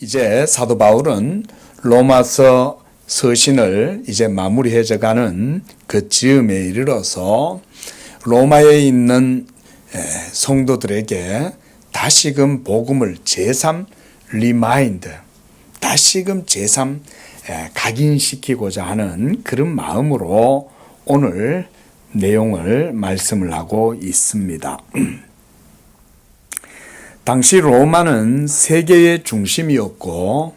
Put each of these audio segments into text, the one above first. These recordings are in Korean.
이제 사도 바울은 로마서 서신을 이제 마무리해져 가는 그 즈음에 이르러서 로마에 있는 성도들에게 다시금 복음을 제삼 리마인드, 다시금 제삼 각인시키고자 하는 그런 마음으로 오늘 내용을 말씀을 하고 있습니다. 당시 로마는 세계의 중심이었고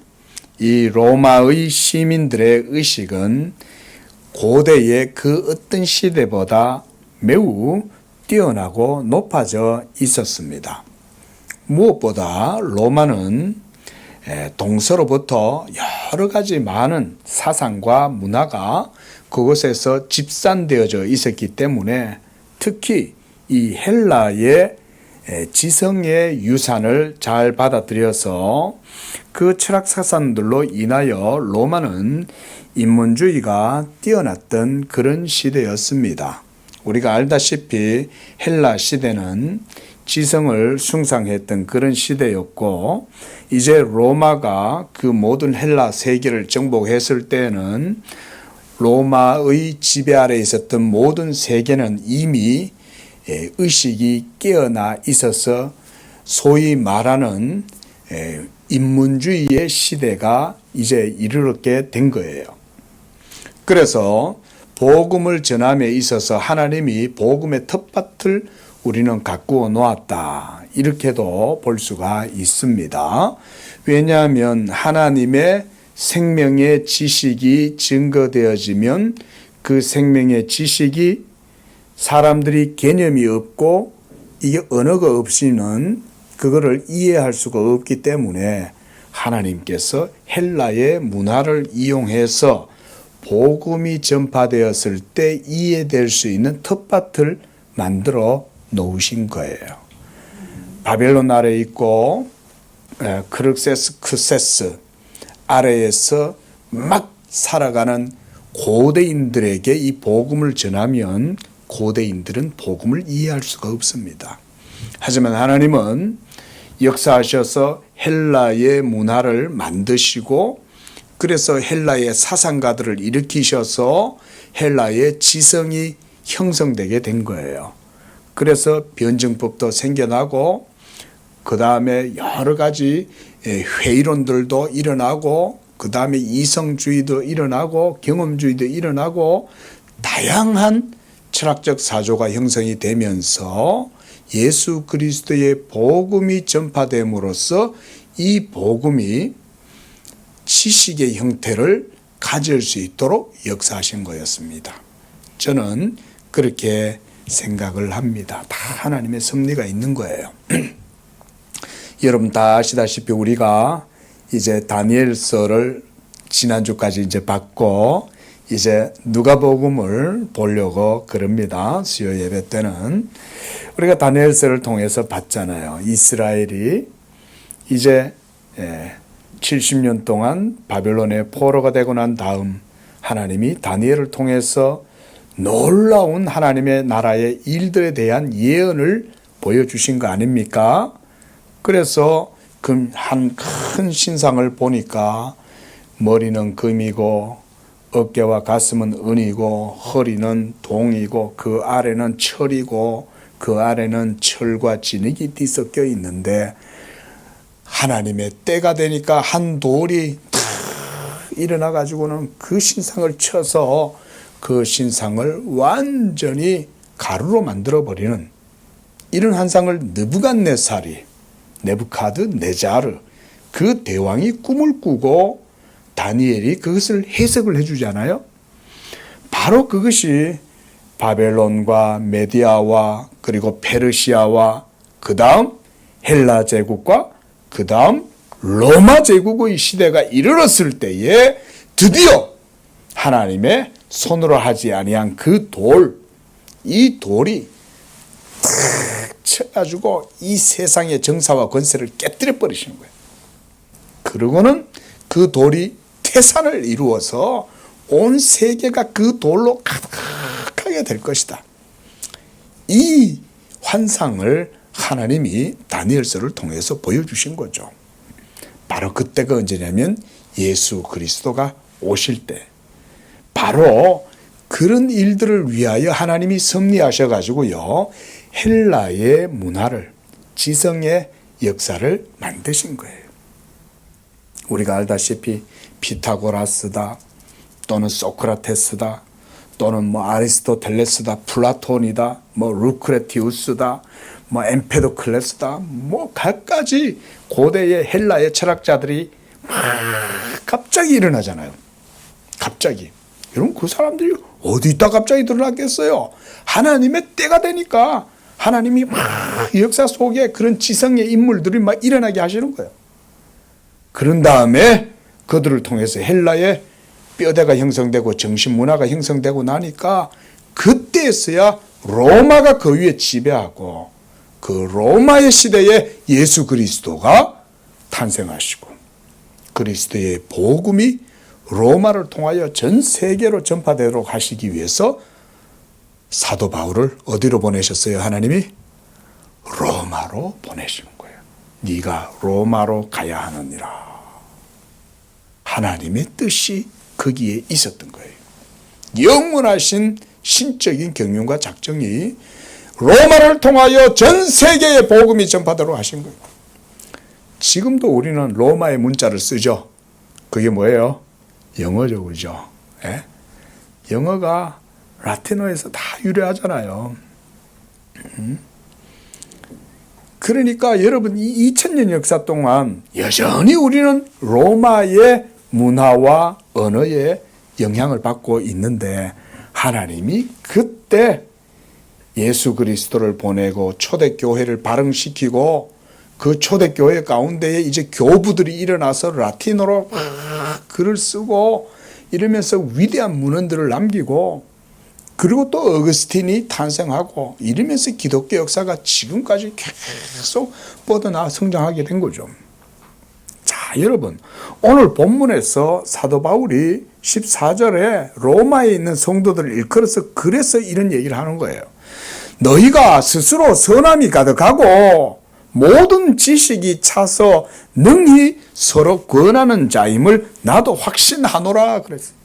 이 로마의 시민들의 의식은 고대의 그 어떤 시대보다 매우 뛰어나고 높아져 있었습니다. 무엇보다 로마는 동서로부터 여러 가지 많은 사상과 문화가 그곳에서 집산되어져 있었기 때문에 특히 이 헬라의 지성의 유산을 잘 받아들여서 그 철학 사상들로 인하여 로마는 인문주의가 뛰어났던 그런 시대였습니다. 우리가 알다시피 헬라 시대는 지성을 숭상했던 그런 시대였고 이제 로마가 그 모든 헬라 세계를 정복했을 때는 로마의 지배 아래에 있었던 모든 세계는 이미 의식이 깨어나 있어서 소위 말하는 인문주의의 시대가 이제 이르게 된 거예요. 그래서 복음을 전함에 있어서 하나님이 복음의 텃밭을 우리는 가꾸어 놓았다. 이렇게도 볼 수가 있습니다. 왜냐하면 하나님의 생명의 지식이 증거되어지면 그 생명의 지식이 사람들이 개념이 없고 이게 언어가 없이는 그거를 이해할 수가 없기 때문에 하나님께서 헬라의 문화를 이용해서 복음이 전파되었을 때 이해될 수 있는 텃밭을 만들어 놓으신 거예요. 바벨론 아래에 있고 크르세스 아래에서 막 살아가는 고대인들에게 이 복음을 전하면 고대인들은 복음을 이해할 수가 없습니다. 하지만 하나님은 역사하셔서 헬라의 문화를 만드시고 그래서 헬라의 사상가들을 일으키셔서 헬라의 지성이 형성되게 된 거예요. 그래서 변증법도 생겨나고 그 다음에 여러 가지 회의론들도 일어나고 그 다음에 이성주의도 일어나고 경험주의도 일어나고 다양한 철학적 사조가 형성이 되면서 예수 그리스도의 복음이 전파됨으로써 이 복음이 지식의 형태를 가질 수 있도록 역사하신 거였습니다. 저는 그렇게 생각을 합니다. 다 하나님의 섭리가 있는 거예요. 여러분 다 아시다시피 우리가 이제 다니엘서를 지난주까지 이제 받고 이제 누가복음을 보려고 그럽니다. 수요 예배 때는 우리가 다니엘서를 통해서 봤잖아요. 이스라엘이 이제 70년 동안 바벨론의 포로가 되고 난 다음 하나님이 다니엘을 통해서 놀라운 하나님의 나라의 일들에 대한 예언을 보여주신 거 아닙니까? 그래서 한 큰 신상을 보니까 머리는 금이고 어깨와 가슴은 은이고 허리는 동이고 그 아래는 철이고 그 아래는 철과 진흙이 뒤섞여 있는데 하나님의 때가 되니까 한 돌이 탁 일어나 가지고는 그 신상을 쳐서 그 신상을 완전히 가루로 만들어 버리는 이런 환상을 네부카드네자르 그 대왕이 꿈을 꾸고 다니엘이 그것을 해석을 해주잖아요. 바로 그것이 바벨론과 메디아와 그리고 페르시아와 그 다음 헬라 제국과 그 다음 로마 제국의 시대가 이르렀을 때에 드디어 하나님의 손으로 하지 아니한 그 돌, 이 돌이 탁 쳐가지고 이 세상의 정사와 권세를 깨뜨려 버리시는 거예요. 그러고는 그 돌이 태산을 이루어서 온 세계가 그 돌로 가득하게 될 것이다. 이 환상을 하나님이 다니엘서를 통해서 보여주신 거죠. 바로 그때가 언제냐면 예수 그리스도가 오실 때, 바로 그런 일들을 위하여 하나님이 섭리하셔가지고요, 헬라의 문화를, 지성의 역사를 만드신 거예요. 우리가 알다시피 피타고라스다, 또는 소크라테스다, 또는 아리스토텔레스다, 플라톤이다, 루크레티우스다, 엠페도클레스다, 갖가지 고대의 헬라의 철학자들이 갑자기 일어나잖아요. 갑자기. 여러분, 그 사람들이 어디다 갑자기 드러났겠어요? 하나님의 때가 되니까 하나님이 역사 속에 그런 지성의 인물들이 일어나게 하시는 거예요. 그런 다음에 그들을 통해서 헬라의 뼈대가 형성되고 정신문화가 형성되고 나니까 그때에서야 로마가 그 위에 지배하고, 그 로마의 시대에 예수 그리스도가 탄생하시고, 그리스도의 복음이 로마를 통하여 전 세계로 전파되도록 하시기 위해서 사도 바울을 어디로 보내셨어요? 하나님이 로마로 보내시는 거예요. 네가 로마로 가야 하느니라. 하나님의 뜻이 거기에 있었던 거예요. 영원하신 신적인 경륜과 작정이 로마를 통하여 전 세계에 복음이 전파되도록 하신 거예요. 지금도 우리는 로마의 문자를 쓰죠. 그게 뭐예요? 영어죠, 그죠? 예? 영어가 라틴어에서 다 유래하잖아요. 그러니까 여러분, 이 2000년 역사 동안 여전히 우리는 로마의 문화와 언어에 영향을 받고 있는데, 하나님이 그때 예수 그리스도를 보내고 초대교회를 발흥시키고, 그 초대교회 가운데에 이제 교부들이 일어나서 라틴어로 글을 쓰고 이러면서 위대한 문헌들을 남기고, 그리고 또 어거스틴이 탄생하고 이러면서 기독교 역사가 지금까지 계속 뻗어나 성장하게 된 거죠. 자, 여러분, 오늘 본문에서 사도 바울이 14절에 로마에 있는 성도들을 일컬어서 그래서 이런 얘기를 하는 거예요. 너희가 스스로 선함이 가득하고 모든 지식이 차서 능히 서로 권하는 자임을 나도 확신하노라 그랬어요.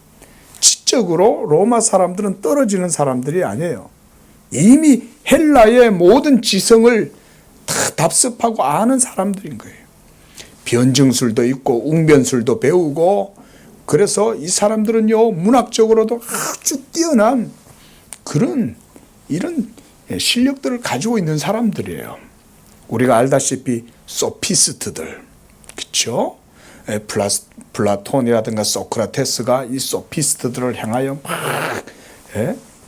지적으로 로마 사람들은 떨어지는 사람들이 아니에요. 이미 헬라의 모든 지성을 다 답습하고 아는 사람들인 거예요. 변증술도 있고 웅변술도 배우고, 그래서 이 사람들은요, 문학적으로도 아주 뛰어난 그런 이런 실력들을 가지고 있는 사람들이에요. 우리가 알다시피 소피스트들, 그렇죠? 플라톤이라든가 소크라테스가 이 소피스트들을 향하여 막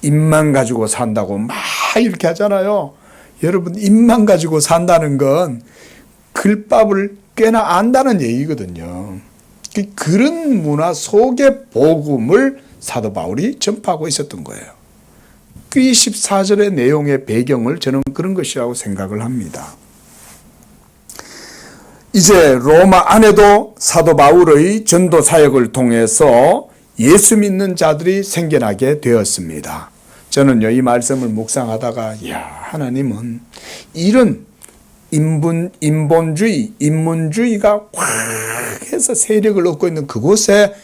입만 가지고 산다고 막 이렇게 하잖아요. 여러분, 입만 가지고 산다는 건 글밥을 꽤나 안다는 얘기거든요. 그런 문화 속의 복음을 사도 바울이 전파하고 있었던 거예요. 이 14절의 내용의 배경을 저는 그런 것이라고 생각을 합니다. 이제 로마 안에도 사도 바울의 전도 사역을 통해서 예수 믿는 자들이 생겨나게 되었습니다. 저는요, 이 말씀을 묵상하다가, 하나님은 이런 인본주의, 인문주의가 확 해서 세력을 얻고 있는 그곳에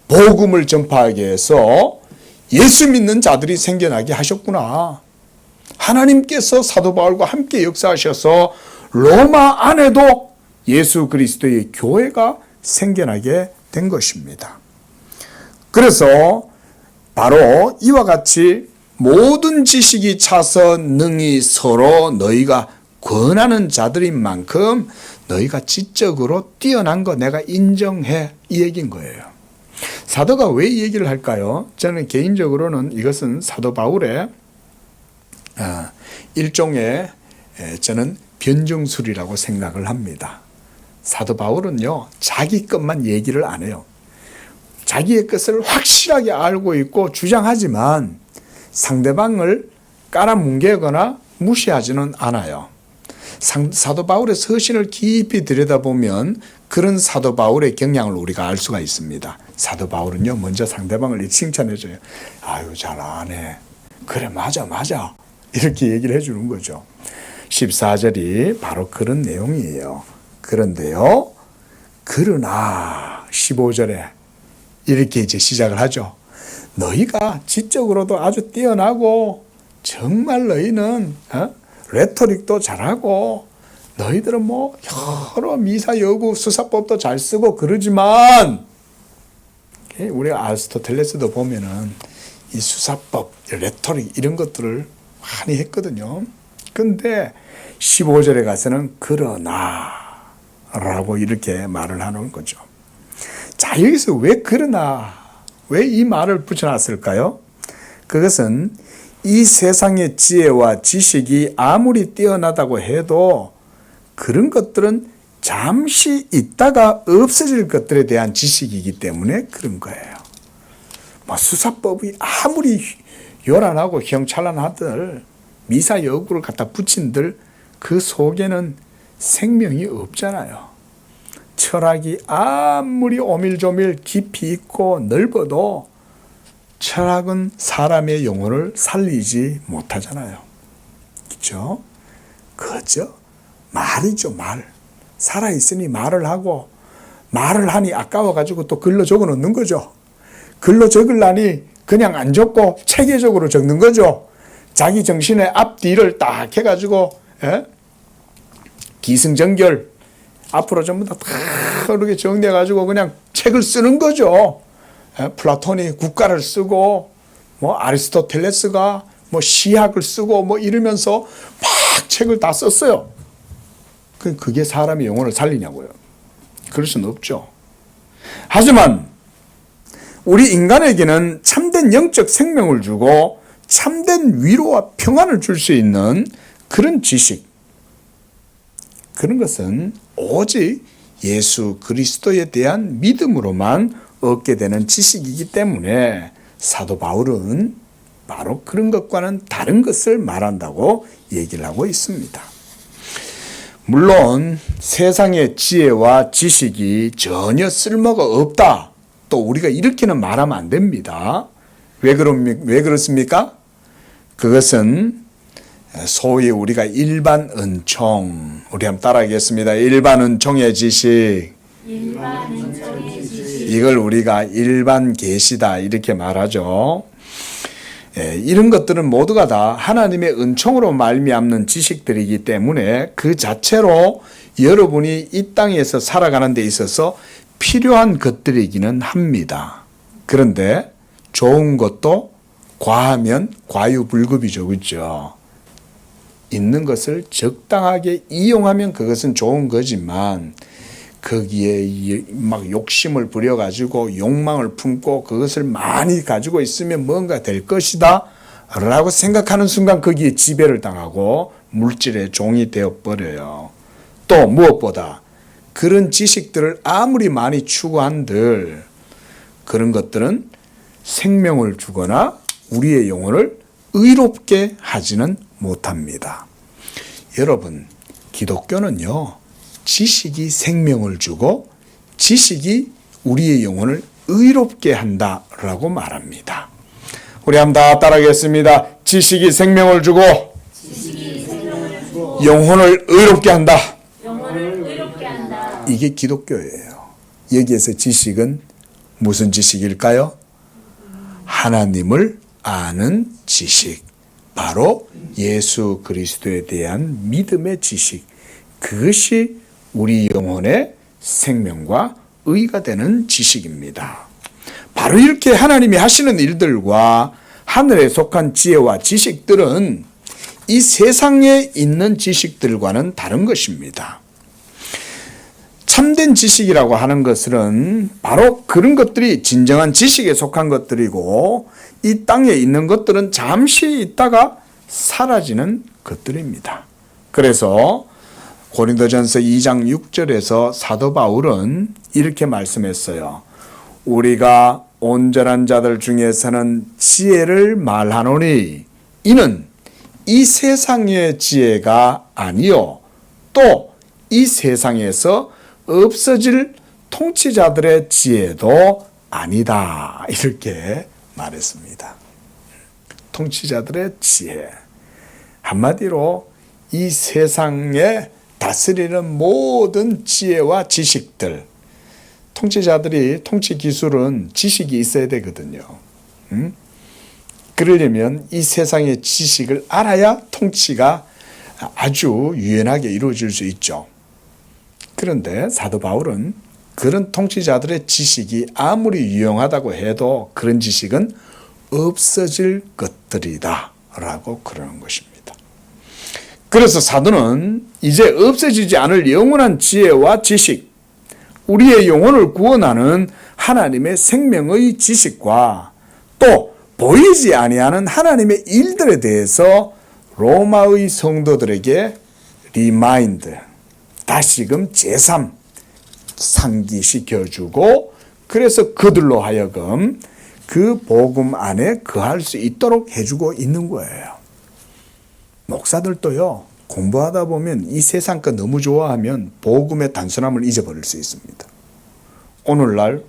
복음을 전파하게 해서 예수 믿는 자들이 생겨나게 하셨구나. 하나님께서 사도 바울과 함께 역사하셔서 로마 안에도 예수 그리스도의 교회가 생겨나게 된 것입니다. 그래서 바로 이와 같이 모든 지식이 차서 능히 서로 너희가 권하는 자들인 만큼 너희가 지적으로 뛰어난 거 내가 인정해, 이 얘기인 거예요. 사도가 왜 이 얘기를 할까요? 저는 개인적으로는 이것은 사도 바울의 일종의 저는 변증술이라고 생각을 합니다. 사도 바울은요, 자기 것만 얘기를 안 해요. 자기의 것을 확실하게 알고 있고 주장하지만 상대방을 깔아뭉개거나 무시하지는 않아요. 사도 바울의 서신을 깊이 들여다보면 그런 사도 바울의 경향을 우리가 알 수가 있습니다. 사도 바울은요, 먼저 상대방을 칭찬해줘요. 아유, 잘하네. 그래, 맞아. 이렇게 얘기를 해주는 거죠. 14절이 바로 그런 내용이에요. 그런데요, 그러나 15절에 이렇게 이제 시작을 하죠. 너희가 지적으로도 아주 뛰어나고 정말 너희는 레토릭도 잘하고 너희들은 뭐 여러 미사 여구 수사법도 잘 쓰고 그러지만 우리가 아리스토텔레스도 보면은 이 수사법, 레토릭 이런 것들을 많이 했거든요. 근데 15절에 가서는 그러나 라고 이렇게 말을 하는 거죠. 자, 여기서 왜 그러나, 왜 이 말을 붙여놨을까요? 그것은 이 세상의 지혜와 지식이 아무리 뛰어나다고 해도 그런 것들은 잠시 있다가 없어질 것들에 대한 지식이기 때문에 그런 거예요. 뭐 수사법이 아무리 요란하고 형찰란하들 미사 여구를 갖다 붙인들 그 속에는 생명이 없잖아요. 철학이 아무리 오밀조밀 깊이 있고 넓어도 철학은 사람의 영혼을 살리지 못하잖아요. 그렇죠? 그죠? 말이죠, 말. 살아있으니 말을 하고 말을 하니 아까워가지고 또 글로 적어 놓는 거죠. 글로 적으려니 그냥 안 적고 체계적으로 적는 거죠. 자기 정신의 앞뒤를 딱 해가지고 기승전결 앞으로 전부 다 이렇게 정리해가지고 그냥 책을 쓰는 거죠. 플라톤이 국가를 쓰고 뭐 아리스토텔레스가 뭐 시학을 쓰고 뭐 이러면서 막 책을 다 썼어요. 그게 사람의 영혼을 살리냐고요. 그럴 수는 없죠. 하지만 우리 인간에게는 참된 영적 생명을 주고 참된 위로와 평안을 줄 수 있는 그런 지식, 그런 것은 오직 예수 그리스도에 대한 믿음으로만 얻게 되는 지식이기 때문에 사도 바울은 바로 그런 것과는 다른 것을 말한다고 얘기를 하고 있습니다. 물론 세상의 지혜와 지식이 전혀 쓸모가 없다, 또 우리가 이렇게는 말하면 안 됩니다. 왜 그렇습니까? 그것은 소위 우리가 일반 은총, 우리 한번 따라하겠습니다. 일반 은총의 지식, 이걸 우리가 일반 계시다 이렇게 말하죠. 이런 것들은 모두가 다 하나님의 은총으로 말미암는 지식들이기 때문에 그 자체로 여러분이 이 땅에서 살아가는 데 있어서 필요한 것들이기는 합니다. 그런데 좋은 것도 과하면 과유불급이죠. 그렇죠? 있는 것을 적당하게 이용하면 그것은 좋은 거지만 거기에 막 욕심을 부려가지고 욕망을 품고 그것을 많이 가지고 있으면 뭔가 될 것이다 라고 생각하는 순간 거기에 지배를 당하고 물질의 종이 되어버려요. 또 무엇보다 그런 지식들을 아무리 많이 추구한들 그런 것들은 생명을 주거나 우리의 영혼을 의롭게 하지는 못합니다. 여러분, 기독교는요, 지식이 생명을 주고 지식이 우리의 영혼을 의롭게 한다라고 말합니다. 우리 한번 다 따라하겠습니다. 지식이 생명을 주고, 영혼을 의롭게 한다. 이게 기독교예요. 여기에서 지식은 무슨 지식일까요? 하나님을 아는 지식, 바로 예수 그리스도에 대한 믿음의 지식, 그것이 우리 영혼의 생명과 의가 되는 지식입니다. 바로 이렇게 하나님이 하시는 일들과 하늘에 속한 지혜와 지식들은 이 세상에 있는 지식들과는 다른 것입니다. 참된 지식이라고 하는 것은 바로 그런 것들이 진정한 지식에 속한 것들이고 이 땅에 있는 것들은 잠시 있다가 사라지는 것들입니다. 그래서 고린도전서 2장 6절에서 사도 바울은 이렇게 말씀했어요. 우리가 온전한 자들 중에서는 지혜를 말하노니 이는 이 세상의 지혜가 아니요 또 이 세상에서 없어질 통치자들의 지혜도 아니다. 이렇게 말했습니다. 통치자들의 지혜. 한마디로 이 세상에 다스리는 모든 지혜와 지식들, 통치자들이 통치 기술은 지식이 있어야 되거든요. 그러려면 이 세상의 지식을 알아야 통치가 아주 유연하게 이루어질 수 있죠. 그런데 사도 바울은 그런 통치자들의 지식이 아무리 유용하다고 해도 그런 지식은 없어질 것들이다 라고 그러는 것입니다. 그래서 사도는 이제 없어지지 않을 영원한 지혜와 지식, 우리의 영혼을 구원하는 하나님의 생명의 지식과 또 보이지 아니하는 하나님의 일들에 대해서 로마의 성도들에게 리마인드, 다시금 제3 상기시켜주고, 그래서 그들로 하여금 그 복음 안에 거할 수 있도록 해주고 있는 거예요. 목사들도요, 공부하다 보면 이 세상 거 너무 좋아하면 복음의 단순함을 잊어버릴 수 있습니다. 오늘날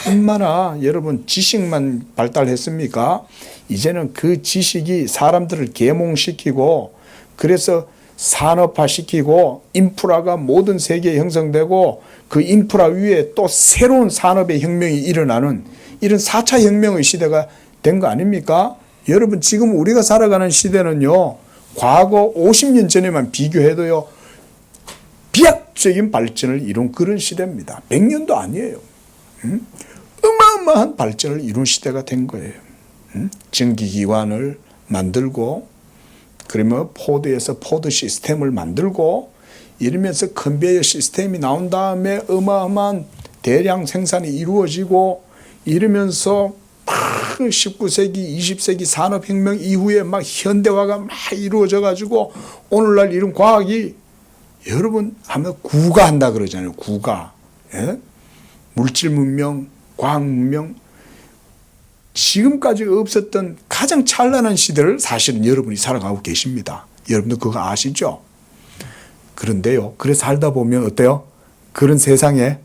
얼마나 여러분 지식만 발달했습니까? 이제는 그 지식이 사람들을 계몽시키고, 그래서 산업화시키고, 인프라가 모든 세계에 형성되고, 그 인프라 위에 또 새로운 산업의 혁명이 일어나는 이런 4차 혁명의 시대가 된 거 아닙니까? 여러분 지금 우리가 살아가는 시대는요, 과거 50년 전에만 비교해도요, 비약적인 발전을 이룬 그런 시대입니다. 100년도 아니에요. 어마어마한 발전을 이룬 시대가 된 거예요. 전기기관을 만들고, 그러면 포드에서 포드 시스템을 만들고, 이러면서 컨베이어 시스템이 나온 다음에 어마어마한 대량 생산이 이루어지고, 이러면서 19세기, 20세기 산업혁명 이후에 막 현대화가 막 이루어져 가지고 오늘날 이런 과학이 여러분 하면 구가한다 그러잖아요. 구가. 예? 물질 문명, 과학 문명, 지금까지 없었던 가장 찬란한 시대를 사실은 여러분이 살아가고 계십니다. 여러분도 그거 아시죠? 그런데요, 그래서 살다 보면 어때요? 그런 세상에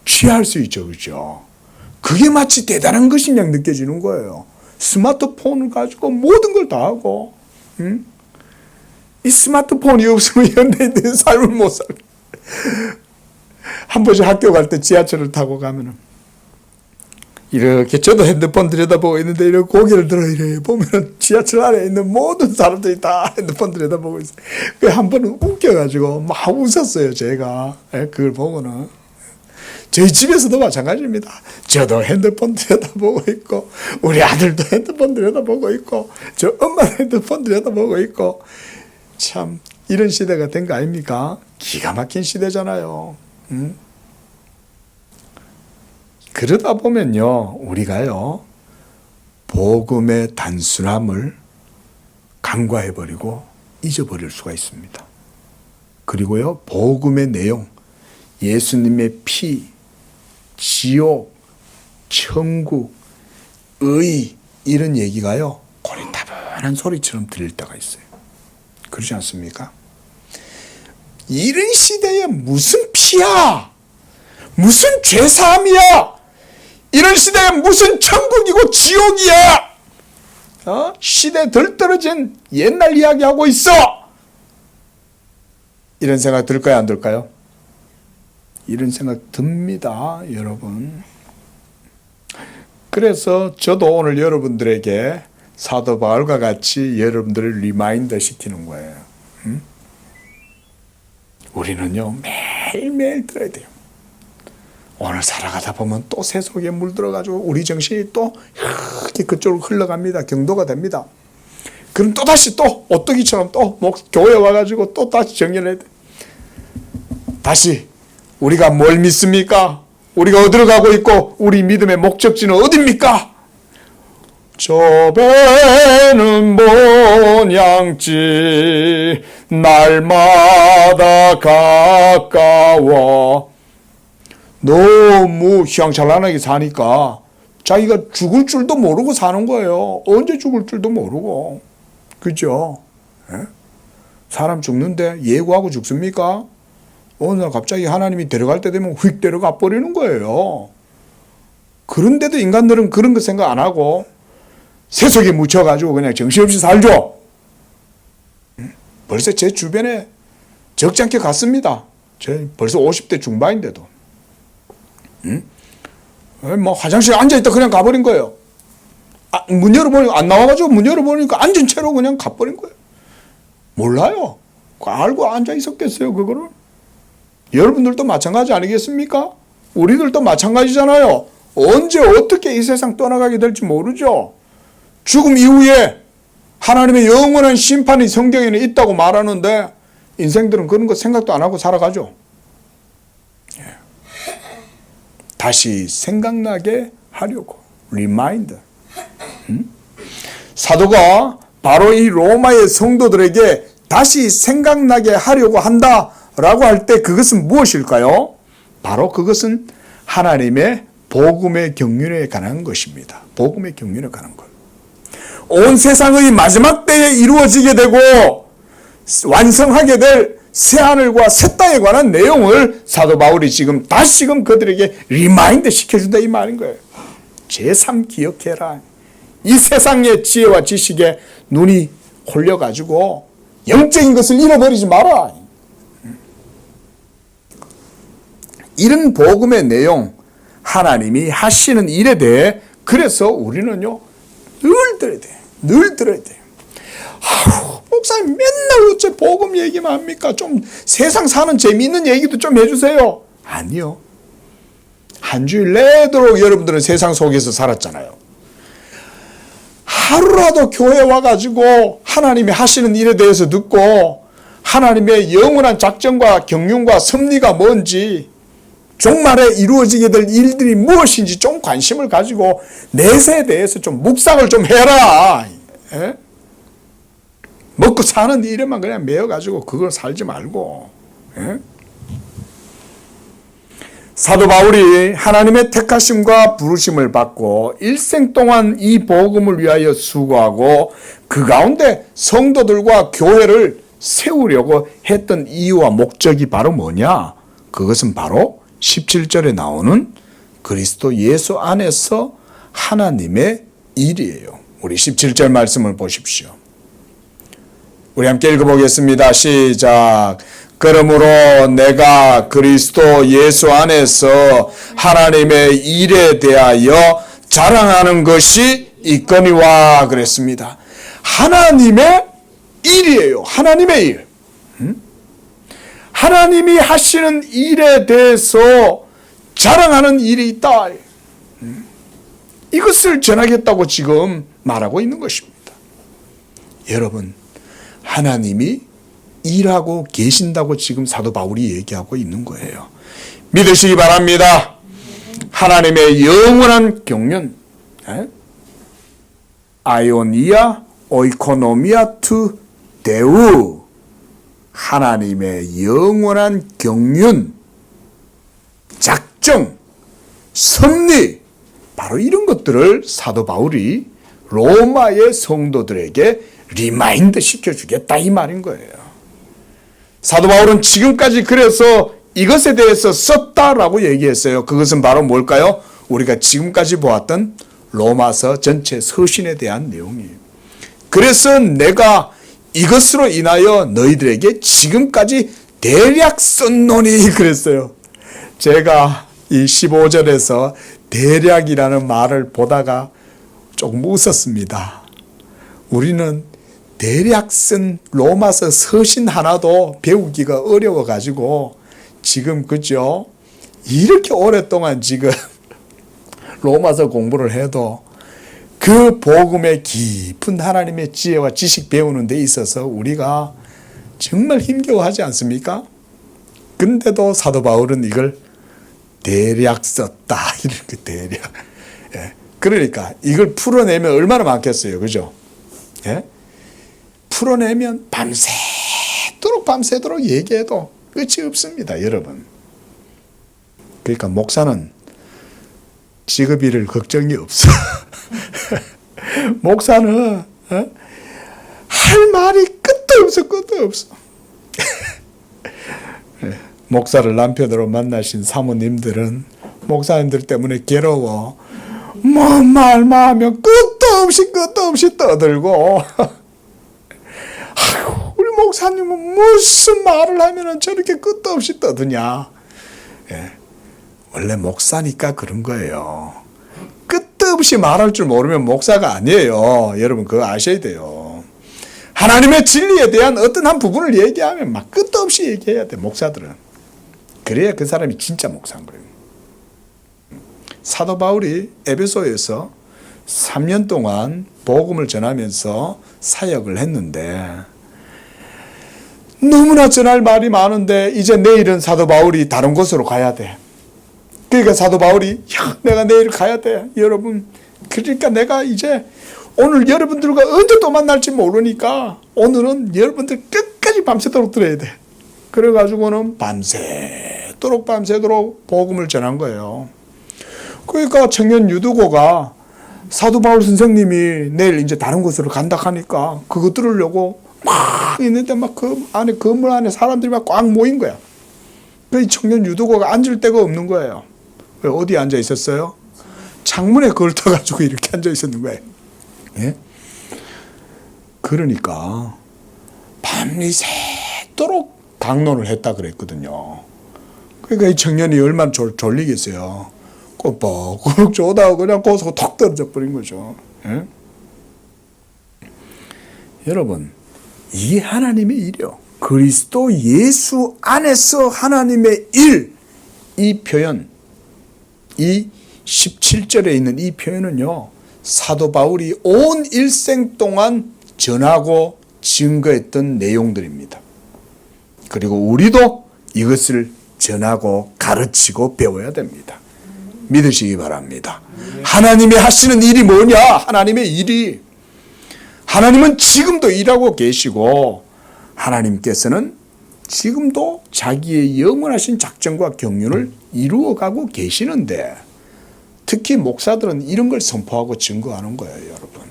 취할 수 있죠. 그죠? 그게 마치 대단한 것인 양 느껴지는 거예요. 스마트폰을 가지고 모든 걸 다 하고, 이 스마트폰이 없으면 현대인들의 삶을 못 살. 한 번씩 학교 갈 때 지하철을 타고 가면은 이렇게 저도 핸드폰 들여다보고 있는데 이렇게 고개를 들어 이래 보면은 지하철 안에 있는 모든 사람들이 다 핸드폰 들여다보고 있어요. 그 한 번은 웃겨가지고 막 웃었어요. 제가 그걸 보고는. 저희 집에서도 마찬가지입니다. 저도 핸드폰 들여다보고 있고, 우리 아들도 핸드폰 들여다보고 있고, 저 엄마도 핸드폰 들여다보고 있고, 참 이런 시대가 된 거 아닙니까? 기가 막힌 시대잖아요. 그러다 보면요, 우리가요, 복음의 단순함을 간과해버리고 잊어버릴 수가 있습니다. 그리고요, 복음의 내용, 예수님의 피, 지옥, 천국, 의, 이런 얘기가요, 고리타분한 소리처럼 들릴 때가 있어요. 그렇지 않습니까? 이런 시대에 무슨 피야, 무슨 죄사함이야, 이런 시대에 무슨 천국이고 지옥이야, 시대 덜 떨어진 옛날 이야기하고 있어. 이런 생각 들까요, 안 들까요? 이런 생각 듭니다, 여러분. 그래서 저도 오늘 여러분들에게 사도 바울과 같이 여러분들을 리마인드 시키는 거예요. 우리는요, 매일매일 들어야 돼요. 오늘 살아가다 보면 또 세속에 물들어가지고 우리 정신이 또 이렇게 그쪽으로 흘러갑니다. 경도가 됩니다. 그럼 또다시 또 오뚜기처럼 또 교회 와가지고 또 다시 정리해야 돼. 다시 우리가 뭘 믿습니까? 우리가 어디로 가고 있고 우리 믿음의 목적지는 어디입니까? 저 배는 본향지 날마다 가까워. 너무 휘황찬란하게 사니까 자기가 죽을 줄도 모르고 사는 거예요. 언제 죽을 줄도 모르고. 그죠? 사람 죽는데 예고하고 죽습니까? 어느 날 갑자기 하나님이 데려갈 때 되면 휙 데려가 버리는 거예요. 그런데도 인간들은 그런 거 생각 안 하고 세속에 묻혀가지고 그냥 정신없이 살죠. 벌써 제 주변에 적지 않게 갔습니다. 저 벌써 50대 중반인데도. 뭐 화장실에 앉아있다 그냥 가버린 거예요. 문 열어보니까 안 나와가지고 문 열어보니까 앉은 채로 그냥 가버린 거예요. 몰라요. 알고 앉아있었겠어요, 그거를? 여러분들도 마찬가지 아니겠습니까? 우리들도 마찬가지잖아요. 언제 어떻게 이 세상 떠나가게 될지 모르죠. 죽음 이후에 하나님의 영원한 심판이 성경에는 있다고 말하는데 인생들은 그런 거 생각도 안 하고 살아가죠. 다시 생각나게 하려고. 리마인드. 사도가 바로 이 로마의 성도들에게 다시 생각나게 하려고 한다라고 할 때 그것은 무엇일까요? 바로 그것은 하나님의 복음의 경륜에 관한 것입니다. 복음의 경륜에 관한 것. 온 세상의 마지막 때에 이루어지게 되고 완성하게 될 새하늘과 새 땅에 관한 내용을 사도 바울이 지금 다시금 그들에게 리마인드 시켜준다 이 말인 거예요. 제3 기억해라. 이 세상의 지혜와 지식에 눈이 홀려가지고 영적인 것을 잃어버리지 마라. 이런 복음의 내용, 하나님이 하시는 일에 대해 그래서 우리는요 늘 들어야 돼요. 늘 들어야 돼요. 목사님 맨날 어째 복음 얘기만 합니까? 좀 세상 사는 재미있는 얘기도 좀 해주세요. 아니요. 한 주일 내도록 여러분들은 세상 속에서 살았잖아요. 하루라도 교회 와가지고 하나님이 하시는 일에 대해서 듣고 하나님의 영원한 작전과 경륜과 섭리가 뭔지 종말에 이루어지게 될 일들이 무엇인지 좀 관심을 가지고 내세에 대해서 좀 묵상을 좀 해라. 예? 먹고 사는 일에만 그냥 매여가지고 그걸 살지 말고. 예? 사도 바울이 하나님의 택하심과 부르심을 받고 일생 동안 이 복음을 위하여 수고하고 그 가운데 성도들과 교회를 세우려고 했던 이유와 목적이 바로 뭐냐? 그것은 바로 17절에 나오는 그리스도 예수 안에서 하나님의 일이에요. 우리 17절 말씀을 보십시오. 우리 함께 읽어보겠습니다. 시작. 그러므로 내가 그리스도 예수 안에서 하나님의 일에 대하여 자랑하는 것이 있거니와 그랬습니다. 하나님의 일이에요. 하나님의 일. 하나님이 하시는 일에 대해서 자랑하는 일이 있다. 이것을 전하겠다고 지금 말하고 있는 것입니다. 여러분, 하나님이 일하고 계신다고 지금 사도 바울이 얘기하고 있는 거예요. 믿으시기 바랍니다. 하나님의 영원한 경륜, 아이오니아 오이코노미아 투 데우, 하나님의 영원한 경륜, 작정, 섭리, 바로 이런 것들을 사도 바울이 로마의 성도들에게 리마인드 시켜주겠다 이 말인 거예요. 사도 바울은 지금까지 그래서 이것에 대해서 썼다라고 얘기했어요. 그것은 바로 뭘까요? 우리가 지금까지 보았던 로마서 전체 서신에 대한 내용이에요. 그래서 내가 이것으로 인하여 너희들에게 지금까지 대략 썼노니 그랬어요. 제가 이 15절에서 대략이라는 말을 보다가 조금 웃었습니다. 우리는 대략 쓴 로마서 서신 하나도 배우기가 어려워가지고 지금 그죠? 이렇게 오랫동안 지금 로마서 공부를 해도 그 복음의 깊은 하나님의 지혜와 지식 배우는 데 있어서 우리가 정말 힘겨워하지 않습니까? 근데도 사도 바울은 이걸 대략 썼다. 이렇게 대략. 예. 그러니까 이걸 풀어내면 얼마나 많겠어요. 그죠? 예? 풀어내면 밤새도록 얘기해도 끝이 없습니다. 여러분. 그러니까 목사는 직업일을 걱정이 없어. 목사는 할 말이 끝도 없어. 목사를 남편으로 만나신 사모님들은 목사님들 때문에 괴로워. 뭐 말만 하면 끝도 없이 떠들고. 아이고, 우리 목사님은 무슨 말을 하면 저렇게 끝도 없이 떠드냐. 예. 원래 목사니까 그런 거예요. 끝도 없이 말할 줄 모르면 목사가 아니에요. 여러분 그거 아셔야 돼요. 하나님의 진리에 대한 어떤 한 부분을 얘기하면 막 끝도 없이 얘기해야 돼, 목사들은. 그래야 그 사람이 진짜 목사인 거예요. 사도 바울이 에베소에서 3년 동안 복음을 전하면서 사역을 했는데 너무나 전할 말이 많은데 이제 내일은 사도 바울이 다른 곳으로 가야 돼. 그러니까 사도 바울이 내가 내일 가야 돼. 여러분, 그러니까 내가 이제 오늘 여러분들과 언제 또 만날지 모르니까 오늘은 여러분들 끝까지 밤새도록 들어야 돼. 그래가지고는 밤새도록 복음을 전한 거예요. 그러니까 청년 유두고가 사도 바울 선생님이 내일 이제 다른 곳으로 간다 하니까 그거 들으려고 막 있는데 막 그 안에 건물 안에 사람들이 막 꽉 모인 거야. 그 청년 유두고가 앉을 데가 없는 거예요. 어디 앉아 있었어요? 창문에 걸터가지고 이렇게 앉아 있었는 거예요. 예? 그러니까 밤새도록 강론을 했다 그랬거든요. 그러니까 이 청년이 얼마나 졸리겠어요. 꼬박꼬박 쪼다가 그냥 거기서 턱 떨어져 버린 거죠. 예? 여러분, 이 하나님의 일이요. 그리스도 예수 안에서 하나님의 일, 이 표현, 이 17절에 있는 이 표현은요, 사도 바울이 온 일생 동안 전하고 증거했던 내용들입니다. 그리고 우리도 이것을 전하고 가르치고 배워야 됩니다. 믿으시기 바랍니다. 하나님이 하시는 일이 뭐냐? 하나님의 일이, 하나님은 지금도 일하고 계시고 하나님께서는 지금도 자기의 영원하신 작정과 경륜을 이루어가고 계시는데 특히 목사들은 이런 걸 선포하고 증거하는 거예요, 여러분.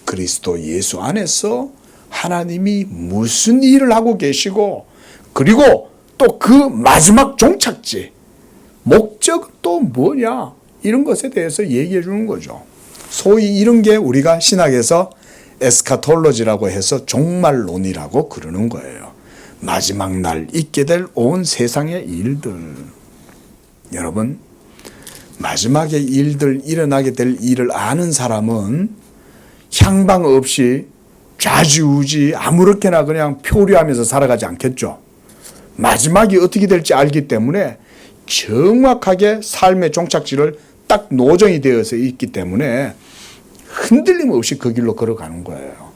그리스도 예수 안에서 하나님이 무슨 일을 하고 계시고 그리고 또 그 마지막 종착지, 목적은 또 뭐냐, 이런 것에 대해서 얘기해 주는 거죠. 소위 이런 게 우리가 신학에서 에스카톨로지라고 해서 종말론이라고 그러는 거예요. 마지막 날 있게 될 온 세상의 일들. 여러분, 마지막에 일들, 일어나게 될 일을 아는 사람은 향방 없이 좌지우지 아무렇게나 그냥 표류하면서 살아가지 않겠죠. 마지막이 어떻게 될지 알기 때문에 정확하게 삶의 종착지를 딱 노정이 되어서 있기 때문에 흔들림 없이 그 길로 걸어가는 거예요.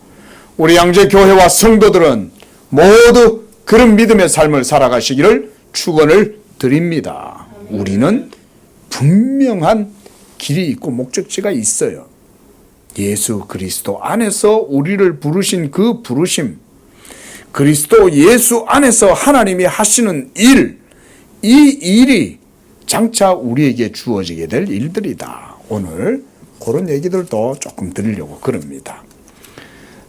우리 양재교회와 성도들은 모두 그런 믿음의 삶을 살아가시기를 축원을 드립니다. 우리는 분명한 길이 있고 목적지가 있어요. 예수 그리스도 안에서 우리를 부르신 그 부르심, 그리스도 예수 안에서 하나님이 하시는 일, 이 일이 장차 우리에게 주어지게 될 일들이다. 오늘 그런 얘기들도 조금 드리려고 그럽니다.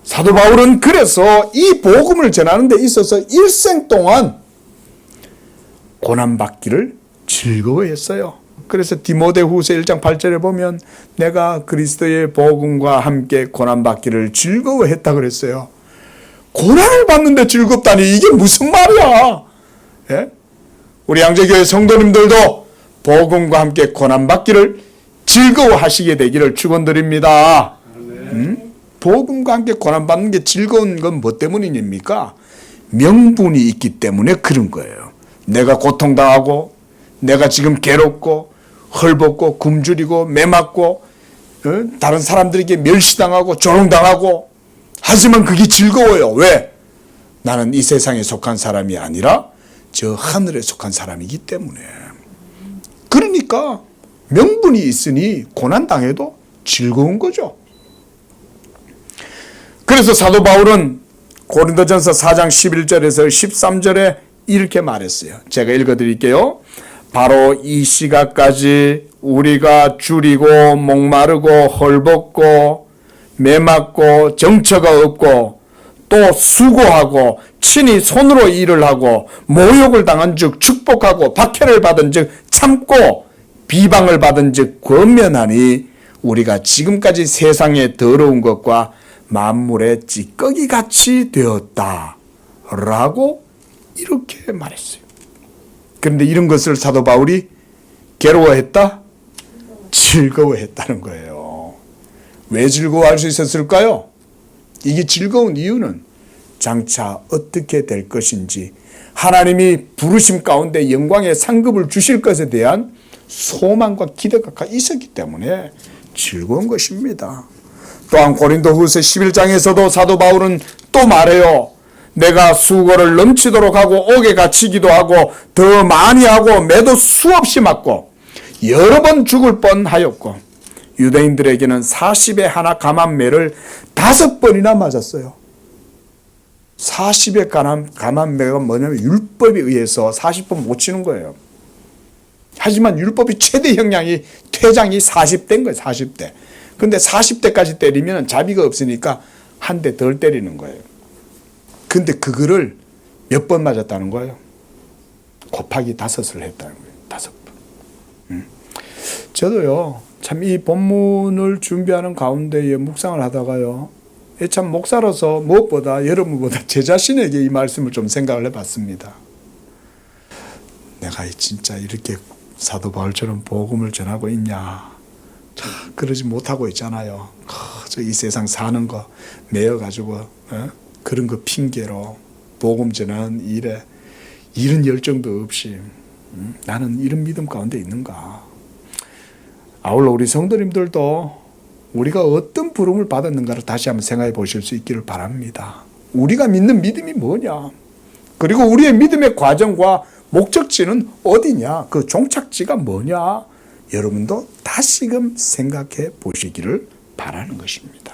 사도 바울은 그래서 이 복음을 전하는 데 있어서 일생 동안 고난받기를 즐거워했어요. 그래서 디모데후서 1장 8절에 보면 내가 그리스도의 복음과 함께 고난받기를 즐거워했다 그랬어요. 고난을 받는데 즐겁다니 이게 무슨 말이야? 예? 우리 양재교회 성도님들도 복음과 함께 고난받기를 즐거워하시게 되기를 축원드립니다. 복음과 함께 고난받는 게 즐거운 건 뭐 때문입니까? 명분이 있기 때문에 그런 거예요. 내가 고통당하고 내가 지금 괴롭고 헐벗고 굶주리고 매맞고 다른 사람들에게 멸시당하고 조롱당하고 하지만 그게 즐거워요. 왜? 나는 이 세상에 속한 사람이 아니라 저 하늘에 속한 사람이기 때문에. 그러니까 명분이 있으니 고난당해도 즐거운 거죠. 그래서 사도 바울은 고린도전서 4장 11절에서 13절에 이렇게 말했어요. 제가 읽어드릴게요. 바로 이 시각까지 우리가 줄이고 목마르고 헐벗고 매맞고 정처가 없고 또 수고하고 친히 손으로 일을 하고 모욕을 당한 즉 축복하고 박해를 받은 즉 참고 비방을 받은 즉 권면하니 우리가 지금까지 세상의 더러운 것과 만물의 찌꺼기 같이 되었다 라고 이렇게 말했어요. 그런데 이런 것을 사도 바울이 괴로워했다? 즐거워했다는 거예요. 왜 즐거워할 수 있었을까요? 이게 즐거운 이유는 장차 어떻게 될 것인지 하나님이 부르심 가운데 영광의 상급을 주실 것에 대한 소망과 기대가 있었기 때문에 즐거운 것입니다. 또한 고린도후서 11장에서도 사도 바울은 또 말해요. 내가 수고를 넘치도록 하고 옥에 갇히기도 하고 더 많이 하고 매도 수없이 맞고 여러 번 죽을 뻔하였고 유대인들에게는 40에 하나 감한매를 5번이나 맞았어요. 40의 감한매가 뭐냐면 율법에 의해서 40번 못 치는 거예요. 하지만 율법이 최대 형량이 퇴장이 40대인 거예요. 40대. 근데 40대까지 때리면 자비가 없으니까 한 대 덜 때리는 거예요. 근데 그거를 몇 번 맞았다는 거예요? 곱하기 5을 했다는 거예요. 5번. 저도요, 참 이 본문을 준비하는 가운데에 묵상을 하다가요, 참 목사로서 무엇보다 여러분보다 제 자신에게 이 말씀을 좀 생각을 해봤습니다. 내가 진짜 이렇게 사도 바울처럼 복음을 전하고 있냐? 그러지 못하고 있잖아요. 이 세상 사는 거 매여가지고 그런 거 핑계로 복음 전하는 일에 이런 열정도 없이 나는 이런 믿음 가운데 있는가? 아울러 우리 성도님들도 우리가 어떤 부름을 받았는가를 다시 한번 생각해 보실 수 있기를 바랍니다. 우리가 믿는 믿음이 뭐냐? 그리고 우리의 믿음의 과정과 목적지는 어디냐? 그 종착지가 뭐냐? 여러분도 다시금 생각해 보시기를 바라는 것입니다.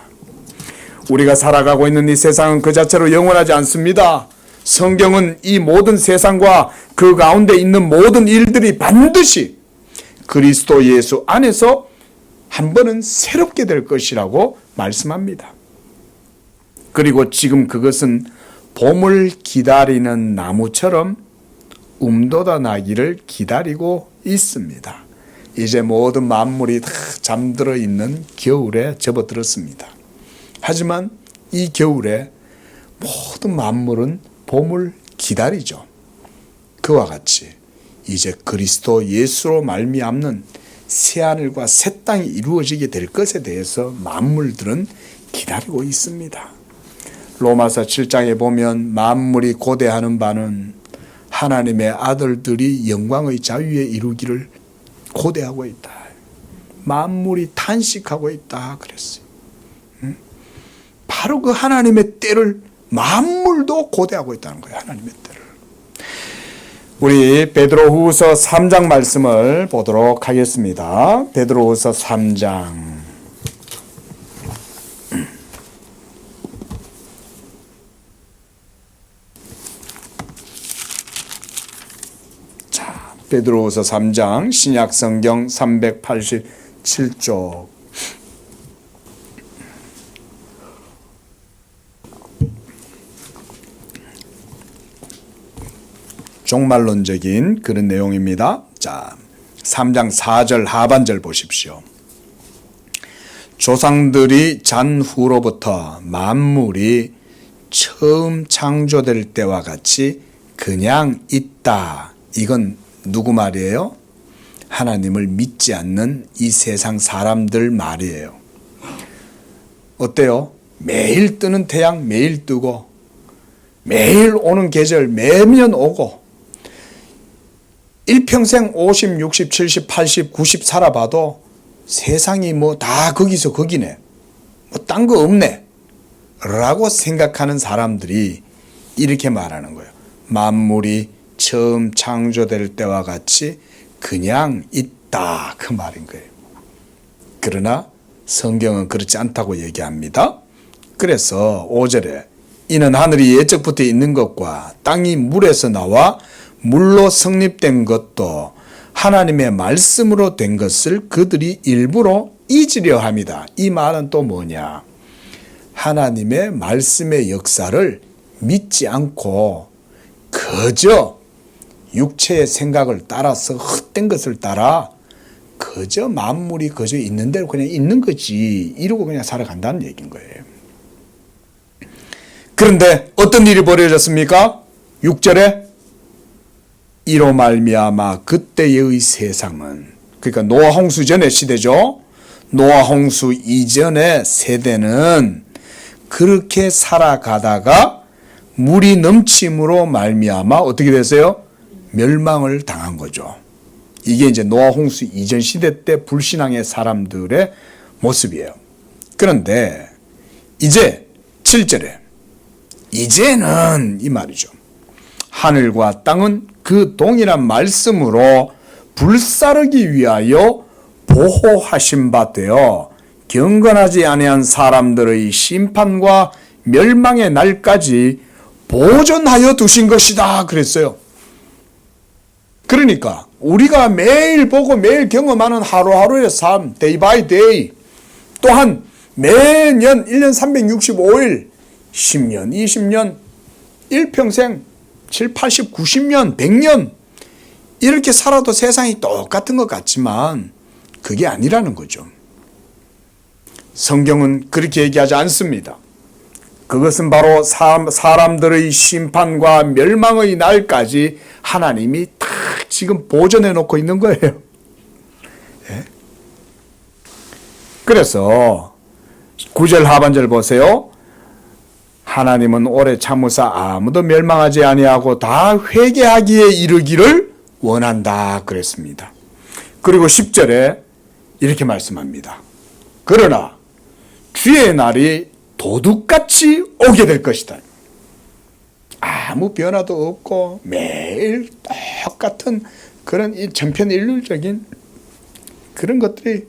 우리가 살아가고 있는 이 세상은 그 자체로 영원하지 않습니다. 성경은 이 모든 세상과 그 가운데 있는 모든 일들이 반드시 그리스도 예수 안에서 한 번은 새롭게 될 것이라고 말씀합니다. 그리고 지금 그것은 봄을 기다리는 나무처럼 돋아 나기를 기다리고 있습니다. 이제 모든 만물이 다 잠들어 있는 겨울에 접어들었습니다. 하지만 이 겨울에 모든 만물은 봄을 기다리죠. 그와 같이 이제 그리스도 예수로 말미암는 새하늘과 새 땅이 이루어지게 될 것에 대해서 만물들은 기다리고 있습니다. 로마서 7장에 보면 만물이 고대하는 바는 하나님의 아들들이 영광의 자유에 이루기를 고대하고 있다. 만물이 탄식하고 있다 그랬어요. 바로 그 하나님의 때를 만물도 고대하고 있다는 거예요. 하나님의 때를. 우리 베드로후서 3장 말씀을 보도록 하겠습니다. 베드로후서 3장. 자, 베드로후서 3장 신약 성경 387쪽. 종말론적인 그런 내용입니다. 자, 3장 4절 하반절 보십시오. 조상들이 잔 후로부터 만물이 처음 창조될 때와 같이 그냥 있다. 이건 누구 말이에요? 하나님을 믿지 않는 이 세상 사람들 말이에요. 어때요? 매일 뜨는 태양 매일 뜨고 매일 오는 계절 매년 오고 일평생 50, 60, 70, 80, 90 살아봐도 세상이 뭐 다 거기서 거기네. 뭐 딴 거 없네. 라고 생각하는 사람들이 이렇게 말하는 거예요. 만물이 처음 창조될 때와 같이 그냥 있다. 그 말인 거예요. 그러나 성경은 그렇지 않다고 얘기합니다. 그래서 5절에 이는 하늘이 예적부터 있는 것과 땅이 물에서 나와 물로 성립된 것도 하나님의 말씀으로 된 것을 그들이 일부러 잊으려 합니다. 이 말은 또 뭐냐? 하나님의 말씀의 역사를 믿지 않고 그저 육체의 생각을 따라서 헛된 것을 따라 그저 만물이 그저 있는 대로 그냥 있는 거지 이러고 그냥 살아간다는 얘기인 거예요. 그런데 어떤 일이 벌어졌습니까? 6절에 이로 말미암아 그때의 세상은 그러니까 노아 홍수 전의 시대죠. 노아 홍수 이전의 세대는 그렇게 살아가다가 물이 넘침으로 말미암아 어떻게 됐어요? 멸망을 당한 거죠. 이게 이제 노아 홍수 이전 시대 때 불신앙의 사람들의 모습이에요. 그런데 이제 7절에 이제는 이 말이죠. 하늘과 땅은 그 동일한 말씀으로 불사르기 위하여 보호하신 바 되어 경건하지 아니한 사람들의 심판과 멸망의 날까지 보존하여 두신 것이다 그랬어요. 그러니까 우리가 매일 보고 매일 경험하는 하루하루의 삶, day by day, 또한 매년 1년 365일, 10년, 20년, 일평생, 7, 80, 90년, 100년 이렇게 살아도 세상이 똑같은 것 같지만 그게 아니라는 거죠. 성경은 그렇게 얘기하지 않습니다. 그것은 바로 사람들의 심판과 멸망의 날까지 하나님이 다 지금 보존해 놓고 있는 거예요. 예? 그래서 9절 하반절 보세요. 하나님은 오래 참으사 아무도 멸망하지 아니하고 다 회개하기에 이르기를 원한다 그랬습니다. 그리고 10절에 이렇게 말씀합니다. 그러나 주의 날이 도둑같이 오게 될 것이다. 아무 변화도 없고 매일 똑같은 그런 전편일률적인 그런 것들이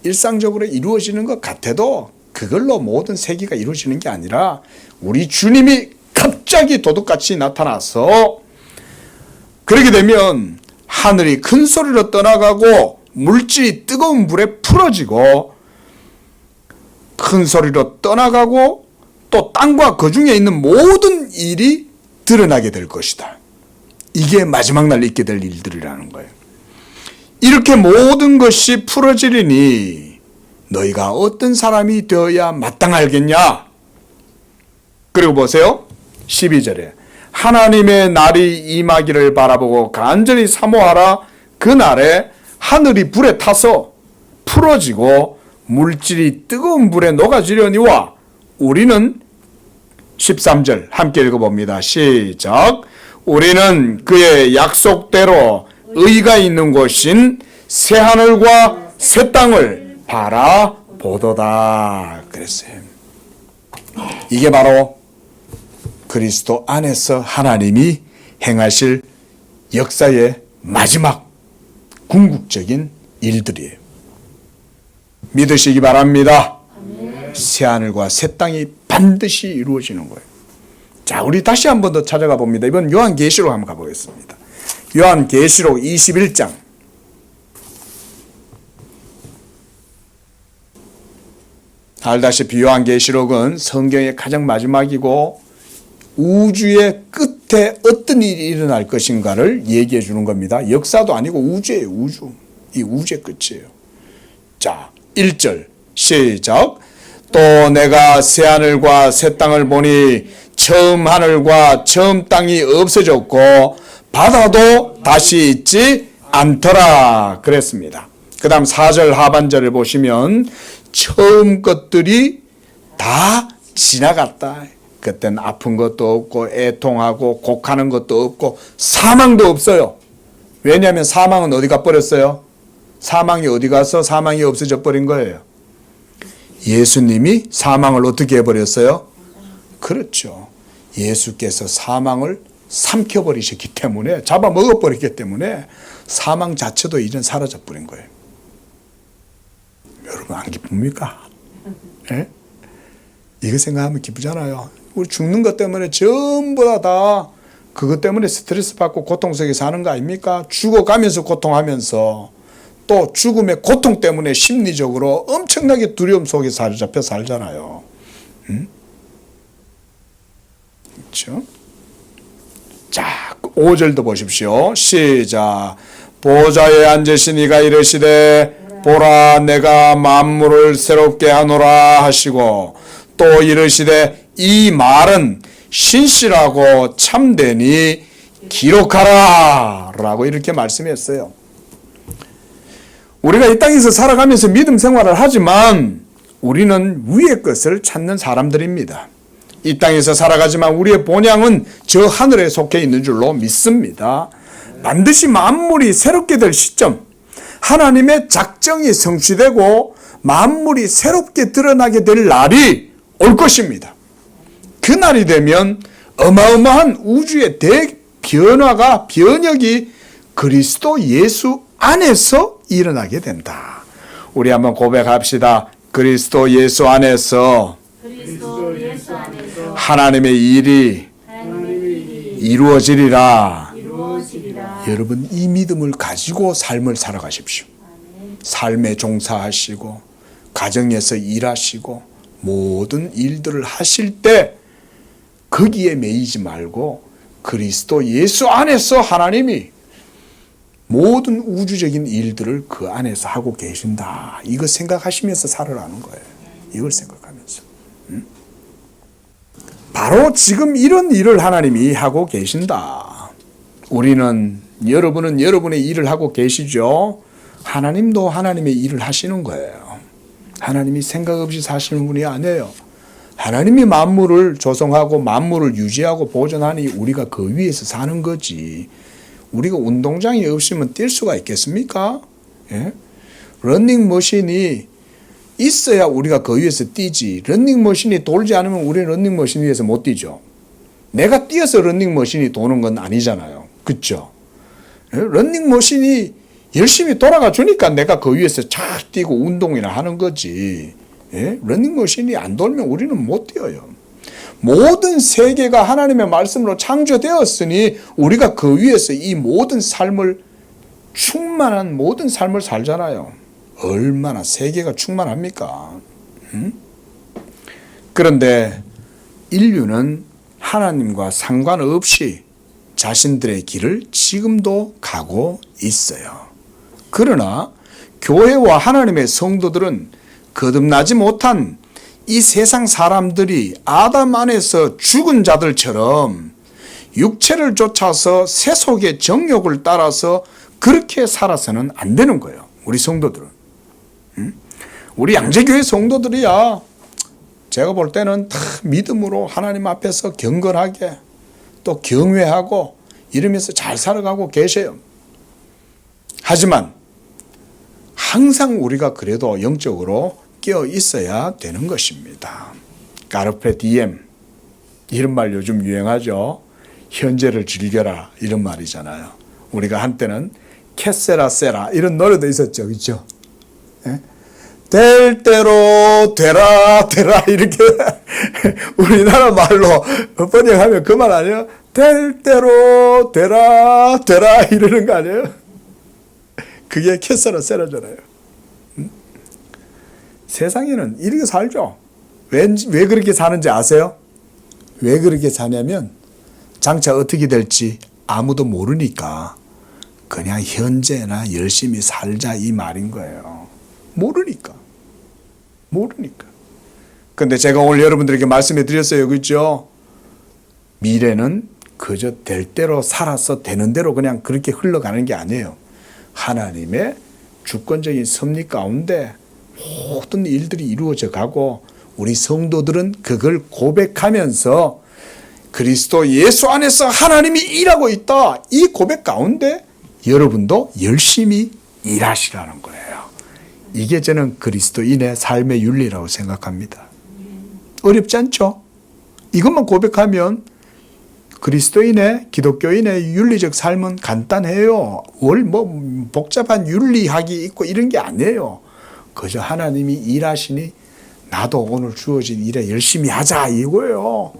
일상적으로 이루어지는 것 같아도 그걸로 모든 세계가 이루어지는 게 아니라 우리 주님이 갑자기 도둑같이 나타나서 그렇게 되면 하늘이 큰 소리로 떠나가고 물질이 뜨거운 불에 풀어지고 큰 소리로 떠나가고 또 땅과 그 중에 있는 모든 일이 드러나게 될 것이다. 이게 마지막 날 있게 될 일들이라는 거예요. 이렇게 모든 것이 풀어지리니 너희가 어떤 사람이 되어야 마땅하겠냐? 그리고 보세요. 12절에 하나님의 날이 임하기를 바라보고 간절히 사모하라. 그날에 하늘이 불에 타서 풀어지고 물질이 뜨거운 불에 녹아지려니와 우리는 13절 함께 읽어봅니다. 시작. 우리는 그의 약속대로 의가 있는 곳인 새하늘과 새 땅을 바라보도다 그랬어요. 이게 바로 그리스도 안에서 하나님이 행하실 역사의 마지막 궁극적인 일들이에요. 믿으시기 바랍니다. 새하늘과 새 땅이 반드시 이루어지는 거예요. 자, 우리 다시 한 번 더 찾아가 봅니다. 이번 요한계시록 한번 가보겠습니다. 요한계시록 21장. 알다시피 요한계시록은 성경의 가장 마지막이고 우주의 끝에 어떤 일이 일어날 것인가를 얘기해 주는 겁니다. 역사도 아니고 우주예요. 우주. 이 우주의 끝이에요. 자, 1절 시작. 또 내가 새하늘과 새 땅을 보니 처음 하늘과 처음 땅이 없어졌고 바다도 다시 있지 않더라 그랬습니다. 그 다음 4절 하반절을 보시면 처음 것들이 다 지나갔다. 그때는 아픈 것도 없고 애통하고 곡하는 것도 없고 사망도 없어요. 왜냐하면 사망은 어디 가버렸어요? 사망이 어디 가서 사망이 없어져 버린 거예요. 예수님이 사망을 어떻게 해버렸어요? 그렇죠. 예수께서 사망을 삼켜버리셨기 때문에, 잡아먹어버렸기 때문에 사망 자체도 이젠 사라져버린 거예요. 여러분 안 기쁩니까? 예? 이거 생각하면 기쁘잖아요. 우리 죽는 것 때문에 전부 다 그것 때문에 스트레스 받고 고통 속에 사는 거 아닙니까? 죽어가면서 고통하면서 또 죽음의 고통 때문에 심리적으로 엄청나게 두려움 속에 사로잡혀 살잖아요. 응? 그렇죠? 자, 5절도 보십시오. 시작. 보좌에 앉으신 이가 이르시되 보라 내가 만물을 새롭게 하노라 하시고 또 이르시되 이 말은 신실하고 참되니 기록하라 라고 이렇게 말씀했어요. 우리가 이 땅에서 살아가면서 믿음 생활을 하지만 우리는 위의 것을 찾는 사람들입니다. 이 땅에서 살아가지만 우리의 본향은 저 하늘에 속해 있는 줄로 믿습니다. 반드시 만물이 새롭게 될 시점, 하나님의 작정이 성취되고 만물이 새롭게 드러나게 될 날이 올 것입니다. 그 날이 되면 어마어마한 우주의 대변화가, 변혁이 그리스도 예수 안에서 일어나게 된다. 우리 한번 고백합시다. 그리스도 예수 안에서 하나님의 일이 이루어지리라. 여러분, 이 믿음을 가지고 삶을 살아가십시오. 삶에 종사하시고 가정에서 일하시고 모든 일들을 하실 때 거기에 매이지 말고 그리스도 예수 안에서 하나님이 모든 우주적인 일들을 그 안에서 하고 계신다. 이거 생각하시면서 살아가는 거예요. 이걸 생각하면서. 바로 지금 이런 일을 하나님이 하고 계신다. 여러분은 여러분의 일을 하고 계시죠. 하나님도 하나님의 일을 하시는 거예요. 하나님이 생각 없이 사시는 분이 아니에요. 하나님이 만물을 조성하고 만물을 유지하고 보존하니 우리가 그 위에서 사는 거지. 우리가 운동장이 없으면 뛸 수가 있겠습니까? 예? 러닝머신이 있어야 우리가 그 위에서 뛰지. 러닝머신이 돌지 않으면 우리는 러닝머신 위에서 못 뛰죠. 내가 뛰어서 러닝머신이 도는 건 아니잖아요. 그렇죠? 예? 러닝머신이 열심히 돌아가 주니까 내가 그 위에서 착 뛰고 운동이나 하는 거지. 예? 러닝머신이 안 돌면 우리는 못 뛰어요. 모든 세계가 하나님의 말씀으로 창조되었으니 우리가 그 위에서 이 모든 삶을, 충만한 모든 삶을 살잖아요. 얼마나 세계가 충만합니까? 그런데 인류는 하나님과 상관없이 자신들의 길을 지금도 가고 있어요. 그러나 교회와 하나님의 성도들은 거듭나지 못한 이 세상 사람들이 아담 안에서 죽은 자들처럼 육체를 쫓아서 세속의 정욕을 따라서 그렇게 살아서는 안 되는 거예요. 우리 성도들은. 우리 양재교회 성도들이야 제가 볼 때는 다 믿음으로 하나님 앞에서 경건하게 또 경외하고 이러면서 잘 살아가고 계세요. 하지만 항상 우리가 그래도 영적으로 깨어 있어야 되는 것입니다. 까르페 디엠, 이런 말 요즘 유행하죠. 현재를 즐겨라, 이런 말이잖아요. 우리가 한때는 캐세라 세라 이런 노래도 있었죠. 그렇죠? 예? 될 대로 되라 이렇게 우리나라 말로 번역하면 그 말 아니에요? 될 대로 되라 이러는 거 아니에요? 그게 캐세라 세라잖아요. 세상에는 이렇게 살죠. 왜 그렇게 사는지 아세요? 왜 그렇게 사냐면 장차 어떻게 될지 아무도 모르니까 그냥 현재나 열심히 살자 이 말인 거예요. 모르니까. 근데 제가 오늘 여러분들에게 말씀해 드렸어요. 그렇죠? 미래는 그저 될 대로 살아서 되는 대로 그냥 그렇게 흘러가는 게 아니에요. 하나님의 주권적인 섭리 가운데 모든 일들이 이루어져 가고 우리 성도들은 그걸 고백하면서 그리스도 예수 안에서 하나님이 일하고 있다. 이 고백 가운데 여러분도 열심히 일하시라는 거예요. 이게 저는 그리스도인의 삶의 윤리라고 생각합니다. 어렵지 않죠? 이것만 고백하면 그리스도인의, 기독교인의 윤리적 삶은 간단해요. 복잡한 윤리학이 있고 이런 게 아니에요. 그저 하나님이 일하시니 나도 오늘 주어진 일에 열심히 하자 이거예요.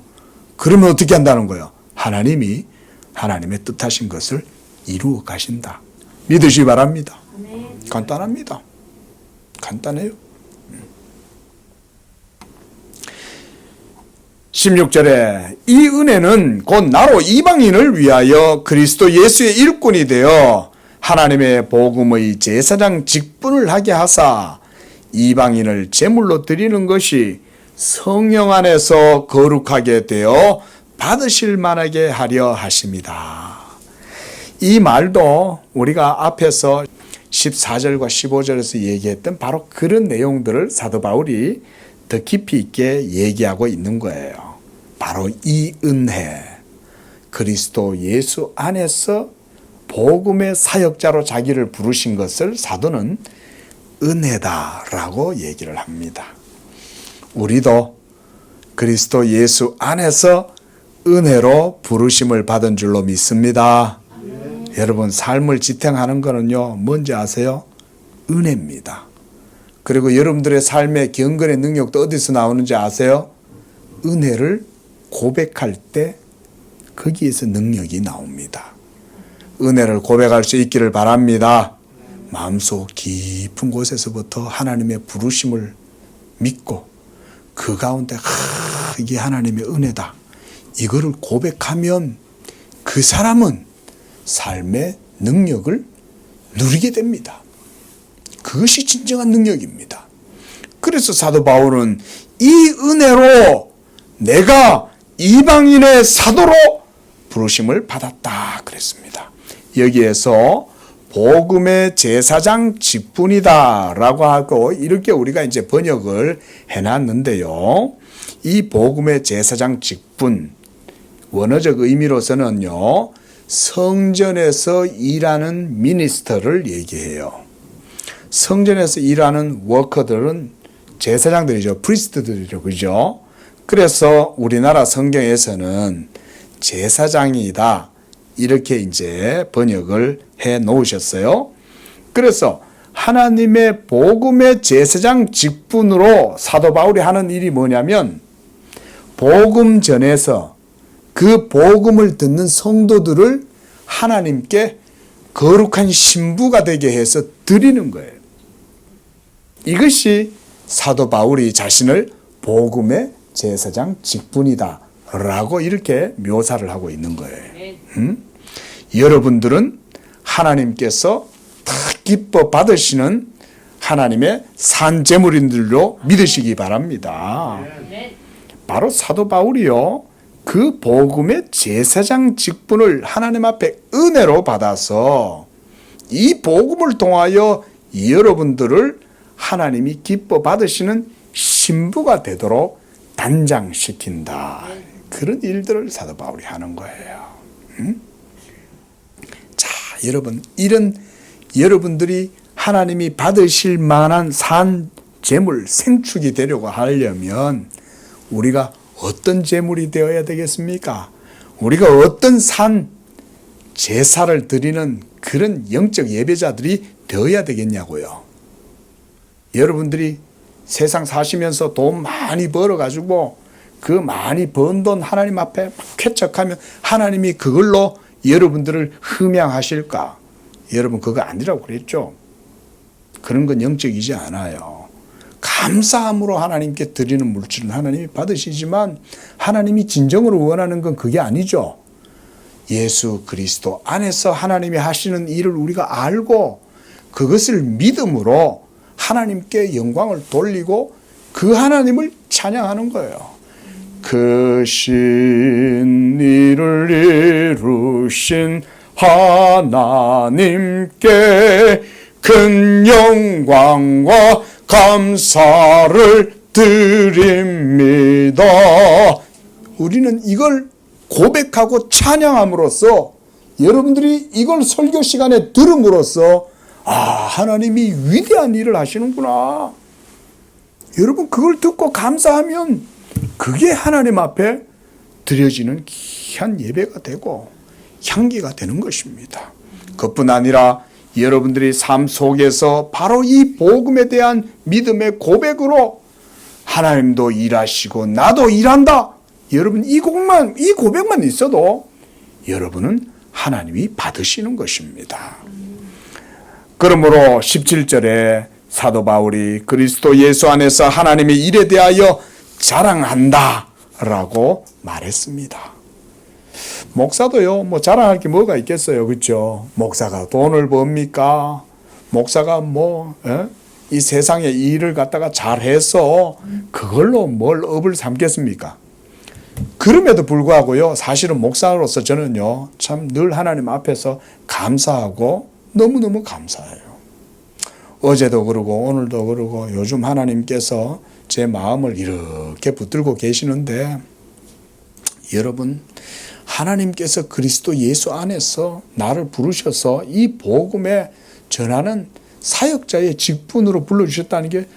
그러면 어떻게 한다는 거예요? 하나님이 하나님의 뜻하신 것을 이루어 가신다. 믿으시기 바랍니다. 간단합니다. 간단해요. 16절에 이 은혜는 곧 나로 이방인을 위하여 그리스도 예수의 일꾼이 되어 하나님의 복음의 제사장 직분을 하게 하사 이방인을 제물로 드리는 것이 성령 안에서 거룩하게 되어 받으실 만하게 하려 하십니다. 이 말도 우리가 앞에서 14절과 15절에서 얘기했던 바로 그런 내용들을 사도 바울이 더 깊이 있게 얘기하고 있는 거예요. 바로 이 은혜, 그리스도 예수 안에서 복음의 사역자로 자기를 부르신 것을 사도는 은혜다라고 얘기를 합니다. 우리도 그리스도 예수 안에서 은혜로 부르심을 받은 줄로 믿습니다. 여러분, 삶을 지탱하는 거는요, 뭔지 아세요? 은혜입니다. 그리고 여러분들의 삶의 경건의 능력도 어디서 나오는지 아세요? 은혜를 고백할 때 거기에서 능력이 나옵니다. 은혜를 고백할 수 있기를 바랍니다. 마음속 깊은 곳에서부터 하나님의 부르심을 믿고 그 가운데 이게 하나님의 은혜다, 이거를 고백하면 그 사람은 삶의 능력을 누리게 됩니다. 그것이 진정한 능력입니다. 그래서 사도 바울은 이 은혜로 내가 이방인의 사도로 부르심을 받았다 그랬습니다. 여기에서 복음의 제사장 직분이다 라고 하고 이렇게 우리가 이제 번역을 해놨는데요. 이 복음의 제사장 직분, 원어적 의미로서는요, 성전에서 일하는 미니스터를 얘기해요. 성전에서 일하는 워커들은 제사장들이죠. 프리스트들이죠. 그죠? 그래서 우리나라 성경에서는 제사장이다, 이렇게 이제 번역을 해 놓으셨어요. 그래서 하나님의 복음의 제사장 직분으로 사도 바울이 하는 일이 뭐냐면, 복음 전에서 그 복음을 듣는 성도들을 하나님께 거룩한 신부가 되게 해서 드리는 거예요. 이것이 사도 바울이 자신을 복음의 제사장 직분이다 라고 이렇게 묘사를 하고 있는 거예요. 여러분들은 하나님께서 다 기뻐 받으시는 하나님의 산제물인들로 믿으시기 바랍니다. 바로 사도 바울이요, 그 복음의 제사장 직분을 하나님 앞에 은혜로 받아서 이 복음을 통하여 여러분들을 하나님이 기뻐 받으시는 신부가 되도록 단장시킨다. 그런 일들을 사도 바울이 하는 거예요. 자, 여러분, 이런 여러분들이 하나님이 받으실 만한 산 제물, 생축이 되려고 하려면 우리가 어떤 제물이 되어야 되겠습니까? 우리가 어떤 산 제사를 드리는 그런 영적 예배자들이 되어야 되겠냐고요. 여러분들이 세상 사시면서 돈 많이 벌어가지고 그 많이 번 돈 하나님 앞에 막 쾌척하면 하나님이 그걸로 여러분들을 흠양하실까? 여러분, 그거 아니라고 그랬죠? 그런 건 영적이지 않아요. 감사함으로 하나님께 드리는 물질은 하나님이 받으시지만 하나님이 진정으로 원하는 건 그게 아니죠. 예수 그리스도 안에서 하나님이 하시는 일을 우리가 알고 그것을 믿음으로 하나님께 영광을 돌리고 그 하나님을 찬양하는 거예요. 그 신 일을 이루신 하나님께 큰 영광과 감사를 드립니다. 우리는 이걸 고백하고 찬양함으로써 여러분들이 이걸 설교 시간에 들음으로써 하나님이 위대한 일을 하시는구나. 여러분, 그걸 듣고 감사하면 그게 하나님 앞에 드려지는 귀한 예배가 되고 향기가 되는 것입니다. 그뿐 아니라 여러분들이 삶 속에서 바로 이 복음에 대한 믿음의 고백으로 하나님도 일하시고 나도 일한다. 여러분, 이 고백만 있어도 여러분은 하나님이 받으시는 것입니다. 그러므로 17절에 사도 바울이 그리스도 예수 안에서 하나님의 일에 대하여 자랑한다 라고 말했습니다. 목사도요, 뭐 자랑할 게 뭐가 있겠어요. 그렇죠? 목사가 돈을 법니까? 목사가 이 세상의 일을 갖다가 잘해서 그걸로 뭘 업을 삼겠습니까? 그럼에도 불구하고요, 사실은 목사로서 저는요, 참 늘 하나님 앞에서 감사하고 너무너무 감사해요. 어제도 그러고 오늘도 그러고 요즘 하나님께서 제 마음을 이렇게 붙들고 계시는데, 여러분, 하나님께서 그리스도 예수 안에서 나를 부르셔서 이 복음에 전하는 사역자의 직분으로 불러주셨다는 게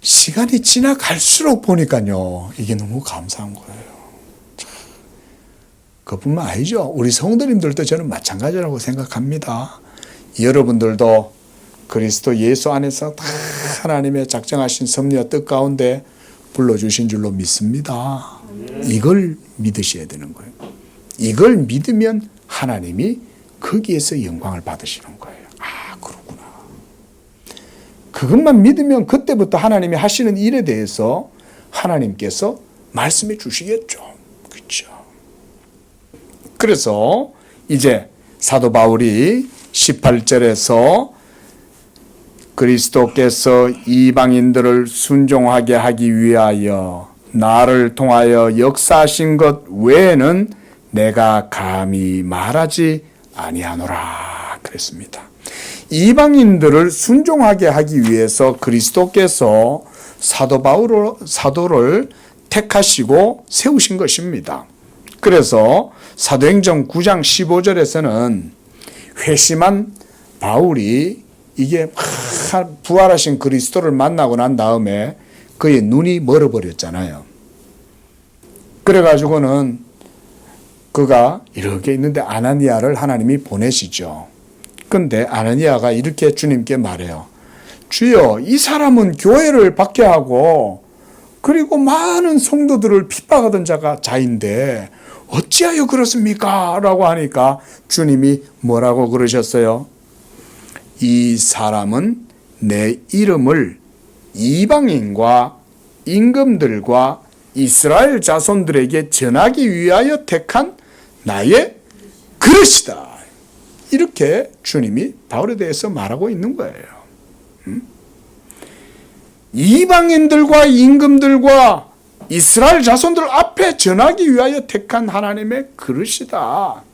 시간이 지나갈수록 보니까요, 이게 너무 감사한 거예요. 그뿐만 아니죠. 우리 성도님들도 저는 마찬가지라고 생각합니다. 여러분들도 그리스도 예수 안에서 다 하나님의 작정하신 섭리와 뜻 가운데 불러주신 줄로 믿습니다. 이걸 믿으셔야 되는 거예요. 이걸 믿으면 하나님이 거기에서 영광을 받으시는 거예요. 아, 그렇구나. 그것만 믿으면 그때부터 하나님이 하시는 일에 대해서 하나님께서 말씀해 주시겠죠. 그렇죠. 그래서 이제 사도 바울이 18절에서 그리스도께서 이방인들을 순종하게 하기 위하여 나를 통하여 역사하신 것 외에는 내가 감히 말하지 아니하노라 그랬습니다. 이방인들을 순종하게 하기 위해서 그리스도께서 사도를 택하시고 세우신 것입니다. 그래서 사도행전 9장 15절에서는 회심한 바울이 이게 부활하신 그리스도를 만나고 난 다음에 그의 눈이 멀어버렸잖아요. 그래가지고는 그가 이렇게 있는데 아나니아를 하나님이 보내시죠. 근데 아나니아가 이렇게 주님께 말해요. 주여, 이 사람은 교회를 박해하고 그리고 많은 성도들을 핍박하던 자인데 어찌하여 그렇습니까? 라고 하니까 주님이 뭐라고 그러셨어요? 이 사람은 내 이름을 이방인과 임금들과 이스라엘 자손들에게 전하기 위하여 택한 나의 그릇이다. 이렇게 주님이 바울에 대해서 말하고 있는 거예요. 이방인들과 임금들과 이스라엘 자손들 앞에 전하기 위하여 택한 하나님의 그릇이다.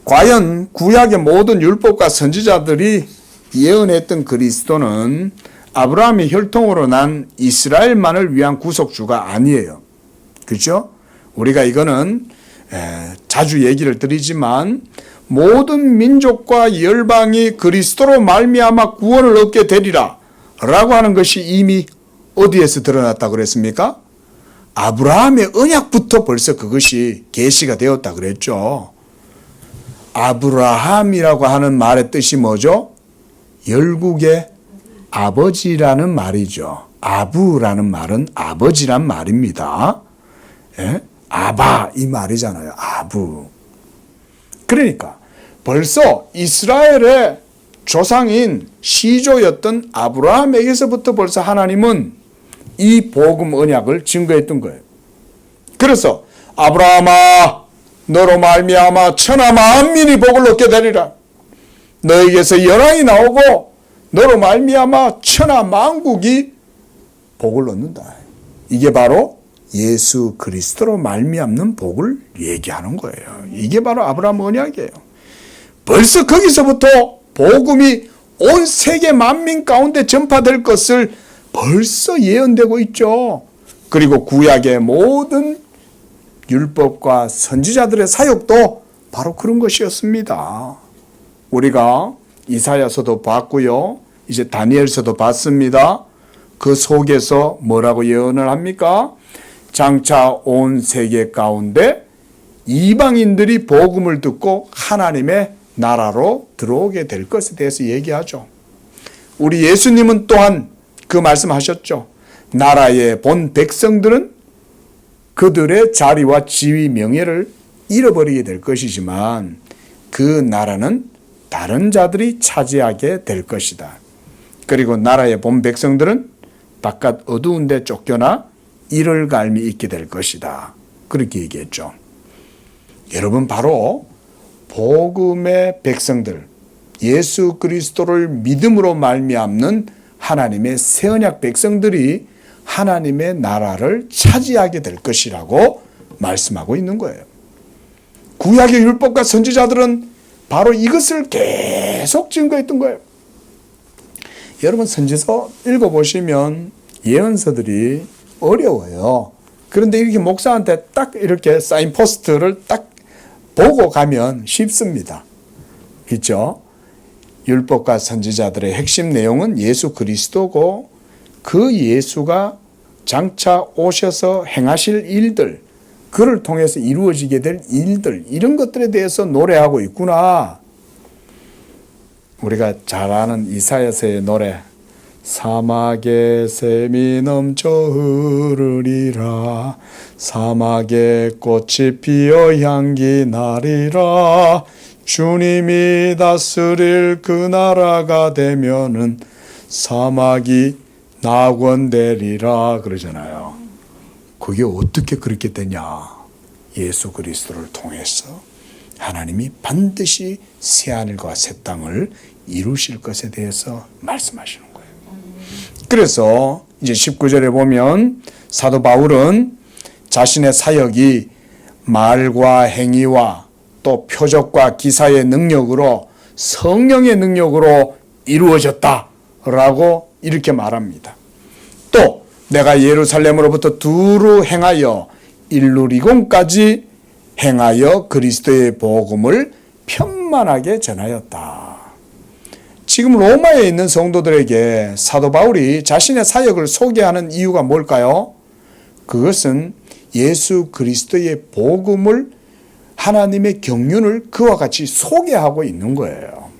과연 구약의 모든 율법과 선지자들이 예언했던 그리스도는 아브라함의 혈통으로 난 이스라엘만을 위한 구속주가 아니에요. 그렇죠? 우리가 이거는 자주 얘기를 드리지만 모든 민족과 열방이 그리스도로 말미암아 구원을 얻게 되리라 라고 하는 것이 이미 어디에서 드러났다고 그랬습니까? 아브라함의 언약부터 벌써 그것이 계시가 되었다 그랬죠. 아브라함이라고 하는 말의 뜻이 뭐죠? 열국의 아버지라는 말이죠. 아부라는 말은 아버지란 말입니다. 예? 아바 이 말이잖아요. 아부. 그러니까 벌써 이스라엘의 조상인 시조였던 아브라함에게서부터 벌써 하나님은 이 복음 언약을 증거했던 거예요. 그래서 아브라함아, 너로 말미암아 천하 만민이 복을 얻게 되리라. 너에게서 열왕이 나오고 너로 말미암아 천하 만국이 복을 얻는다. 이게 바로 예수 그리스도로 말미암는 복을 얘기하는 거예요. 이게 바로 아브라함 언약이에요. 벌써 거기서부터 복음이 온 세계 만민 가운데 전파될 것을 벌써 예언되고 있죠. 그리고 구약의 모든 율법과 선지자들의 사역도 바로 그런 것이었습니다. 우리가 이사야서도 봤고요. 이제 다니엘서도 봤습니다. 그 속에서 뭐라고 예언을 합니까? 장차 온 세계 가운데 이방인들이 복음을 듣고 하나님의 나라로 들어오게 될 것에 대해서 얘기하죠. 우리 예수님은 또한 그 말씀하셨죠. 나라의 본 백성들은 그들의 자리와 지위, 명예를 잃어버리게 될 것이지만 그 나라는 다른 자들이 차지하게 될 것이다. 그리고 나라의 본 백성들은 바깥 어두운 데 쫓겨나 이럴갈미 있게 될 것이다. 그렇게 얘기했죠. 여러분, 바로 복음의 백성들, 예수 그리스도를 믿음으로 말미암는 하나님의 새 언약 백성들이 하나님의 나라를 차지하게 될 것이라고 말씀하고 있는 거예요. 구약의 율법과 선지자들은 바로 이것을 계속 증거했던 거예요. 여러분 선지서 읽어보시면 예언서들이 어려워요. 그런데 이렇게 목사한테 딱 이렇게 사인포스트를 딱 보고 가면 쉽습니다. 그렇죠? 율법과 선지자들의 핵심 내용은 예수 그리스도고 그 예수가 장차 오셔서 행하실 일들, 그를 통해서 이루어지게 될 일들, 이런 것들에 대해서 노래하고 있구나. 우리가 잘 아는 이사야서의 노래, 사막에 샘이 넘쳐 흐르리라, 사막에 꽃이 피어 향기 나리라, 주님이 다스릴 그 나라가 되면은 사막이 낙원되리라 그러잖아요. 그게 어떻게 그렇게 되냐? 예수 그리스도를 통해서 하나님이 반드시 새하늘과 새 땅을 이루실 것에 대해서 말씀하시는 거예요. 그래서 이제 19절에 보면 사도 바울은 자신의 사역이 말과 행위와 또 표적과 기사의 능력으로, 성령의 능력으로 이루어졌다라고 이렇게 말합니다. 또 내가 예루살렘으로부터 두루 행하여 일루리곤까지 행하여 그리스도의 복음을 편만하게 전하였다. 지금 로마에 있는 성도들에게 사도 바울이 자신의 사역을 소개하는 이유가 뭘까요? 그것은 예수 그리스도의 복음을, 하나님의 경륜을 그와 같이 소개하고 있는 거예요.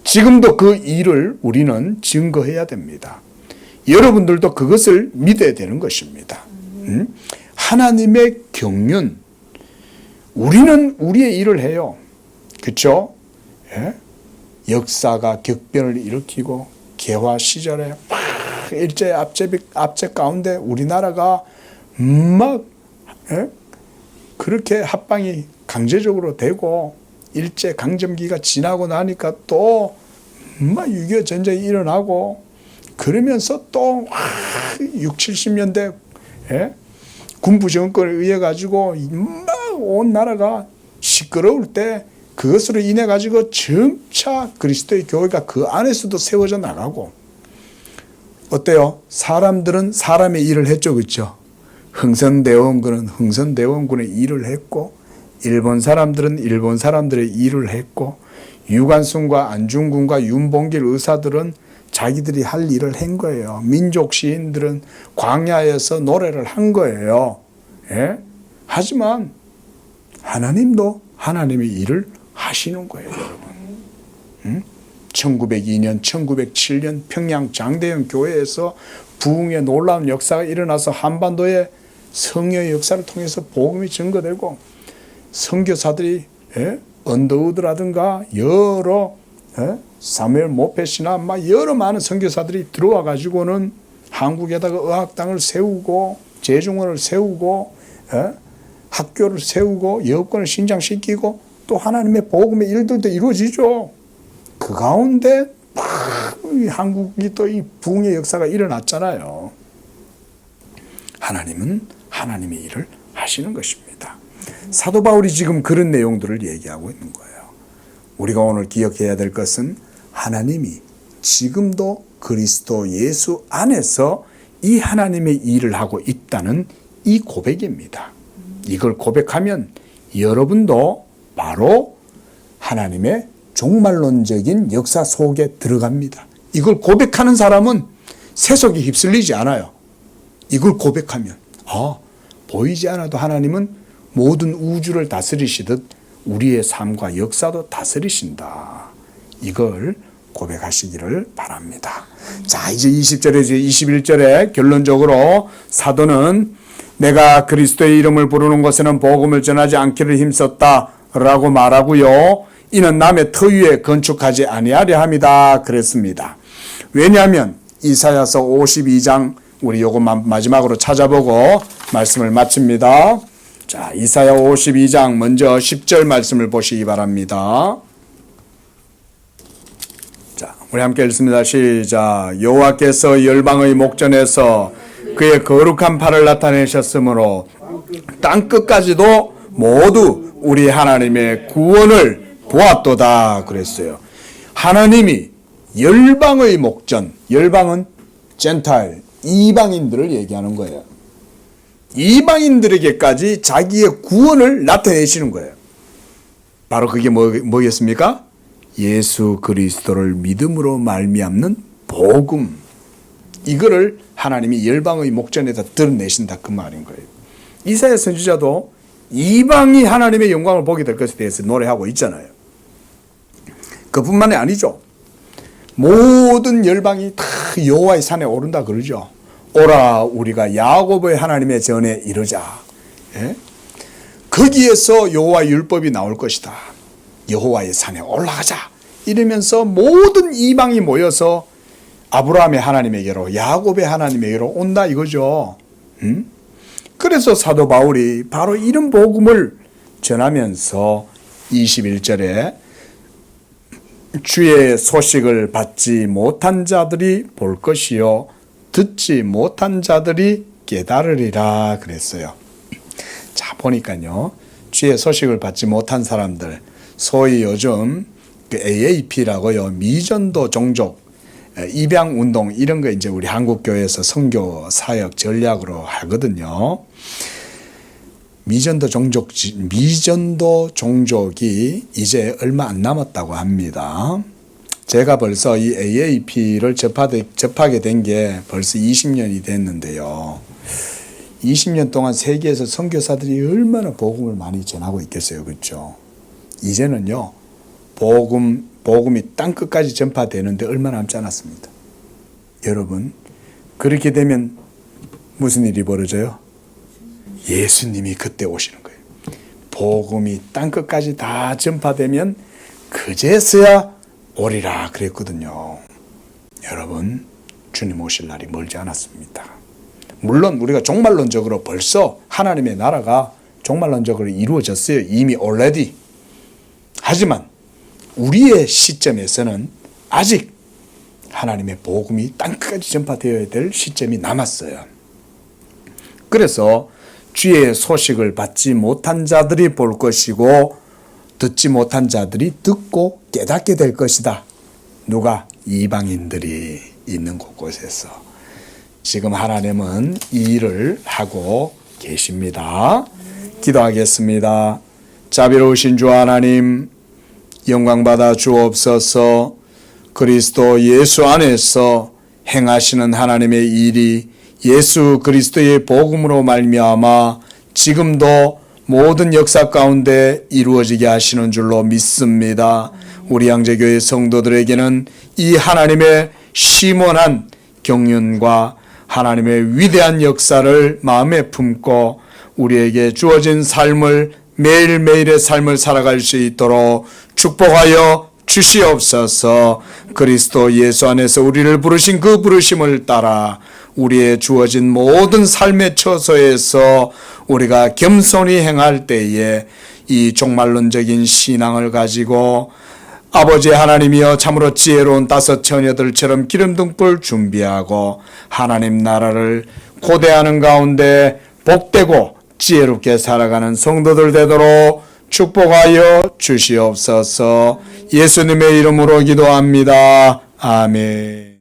지금도 그 일을 우리는 증거해야 됩니다. 여러분들도 그것을 믿어야 되는 것입니다. 하나님의 경륜, 우리는 우리의 일을 해요. 그렇죠? 예? 역사가 격변을 일으키고 개화 시절에 막 일제 압제 가운데 우리나라가 막 그렇게 합방이 강제적으로 되고 일제 강점기가 지나고 나니까 또 막 6.25 전쟁이 일어나고 그러면서 또 60, 70년대 군부 정권에 의해 가지고 막 온 나라가 시끄러울 때 그것으로 인해 가지고 점차 그리스도의 교회가 그 안에서도 세워져 나가고, 어때요? 사람들은 사람의 일을 했죠, 그렇죠? 흥선대원군은 흥선대원군의 일을 했고, 일본 사람들은 일본 사람들의 일을 했고, 유관순과 안중근과 윤봉길 의사들은 자기들이 할 일을 한 거예요. 민족 시인들은 광야에서 노래를 한 거예요. 예? 하지만 하나님도 하나님의 일을 하시는 거예요, 여러분. 1902년, 1907년 평양 장대현 교회에서 부흥의 놀라운 역사가 일어나서 한반도의 성령의 역사를 통해서 복음이 증거되고, 선교사들이 언더우드라든가 여러 사무엘 모펫이나 막 여러 많은 선교사들이 들어와 가지고는 한국에다가 의학당을 세우고 재중원을 세우고 학교를 세우고 여건을 신장시키고 또 하나님의 복음의 일들도 이루어지죠. 그 가운데 한국이 또 이 부흥의 역사가 일어났잖아요. 하나님은 하나님의 일을 하시는 것입니다. 사도 바울이 지금 그런 내용들을 얘기하고 있는 거예요. 우리가 오늘 기억해야 될 것은 하나님이 지금도 그리스도 예수 안에서 이 하나님의 일을 하고 있다는 이 고백입니다. 이걸 고백하면 여러분도 바로 하나님의 종말론적인 역사 속에 들어갑니다. 이걸 고백하는 사람은 세속에 휩쓸리지 않아요. 이걸 고백하면 보이지 않아도 하나님은 모든 우주를 다스리시듯 우리의 삶과 역사도 다스리신다. 이걸 고백하시기를 바랍니다. 자, 이제 20절에서 21절에 결론적으로 사도는 내가 그리스도의 이름을 부르는 곳에는 복음을 전하지 않기를 힘썼다라고 말하고요. 이는 남의 터 위에 건축하지 아니하려 함이다 그랬습니다. 왜냐하면 이사야서 52장 우리 요것만 마지막으로 찾아보고 말씀을 마칩니다. 자, 이사야 52장 먼저 10절 말씀을 보시기 바랍니다. 자, 우리 함께 읽습니다. 시작. 여호와께서 열방의 목전에서 그의 거룩한 팔을 나타내셨으므로 땅 끝까지도 모두 우리 하나님의 구원을 보았도다 그랬어요. 하나님이 열방의 목전, 열방은 젠타일, 이방인들을 얘기하는 거예요. 이방인들에게까지 자기의 구원을 나타내시는 거예요. 바로 그게 뭐겠습니까? 예수 그리스도를 믿음으로 말미암는 복음. 이거를 하나님이 열방의 목전에다 드러내신다 그 말인 거예요. 이사야 선지자도 이방이 하나님의 영광을 보게 될 것에 대해서 노래하고 있잖아요. 그뿐만이 아니죠. 모든 열방이 다 여호와의 산에 오른다 그러죠. 오라 우리가 야곱의 하나님의 전에 이르자. 예? 거기에서 여호와의 율법이 나올 것이다. 여호와의 산에 올라가자. 이러면서 모든 이방이 모여서 아브라함의 하나님에게로 야곱의 하나님에게로 온다 이거죠. 그래서 사도 바울이 바로 이런 복음을 전하면서 21절에 주의 소식을 받지 못한 자들이 볼 것이요 듣지 못한 자들이 깨달으리라 그랬어요. 자 보니까요. 주의 소식을 받지 못한 사람들 소위 요즘 그 AAP라고요. 미전도 종족 입양 운동 이런 거 이제 우리 한국 교회에서 선교 사역 전략으로 하거든요. 미전도 종족이 이제 얼마 안 남았다고 합니다. 제가 벌써 이 AAP를 접하게 된 게 벌써 20년이 됐는데요. 20년 동안 세계에서 선교사들이 얼마나 복음을 많이 전하고 있겠어요. 그렇죠? 이제는요. 복음이 땅끝까지 전파되는데 얼마 남지 않았습니다. 여러분, 그렇게 되면 무슨 일이 벌어져요? 예수님이 그때 오시는 거예요. 복음이 땅끝까지 다 전파되면 그제서야 오리라 그랬거든요. 여러분, 주님 오실 날이 멀지 않았습니다. 물론 우리가 종말론적으로 벌써 하나님의 나라가 종말론적으로 이루어졌어요. 이미 already. 하지만 우리의 시점에서는 아직 하나님의 복음이 땅끝까지 전파되어야 될 시점이 남았어요. 그래서 주의 소식을 받지 못한 자들이 볼 것이고 듣지 못한 자들이 듣고 깨닫게 될 것이다. 누가? 이방인들이 있는 곳곳에서. 지금 하나님은 이 일을 하고 계십니다. 기도하겠습니다. 자비로우신 주 하나님, 영광받아 주옵소서. 그리스도 예수 안에서 행하시는 하나님의 일이 예수 그리스도의 복음으로 말미암아 지금도 모든 역사 가운데 이루어지게 하시는 줄로 믿습니다. 우리 양재교회 성도들에게는 이 하나님의 심원한 경륜과 하나님의 위대한 역사를 마음에 품고 우리에게 주어진 삶을 매일매일의 삶을 살아갈 수 있도록 축복하여 주시옵소서. 그리스도 예수 안에서 우리를 부르신 그 부르심을 따라 우리의 주어진 모든 삶의 처소에서 우리가 겸손히 행할 때에 이 종말론적인 신앙을 가지고 아버지 하나님이여 참으로 지혜로운 5 처녀들처럼 기름등불 준비하고 하나님 나라를 고대하는 가운데 복되고 지혜롭게 살아가는 성도들 되도록 축복하여 주시옵소서. 예수님의 이름으로 기도합니다. 아멘.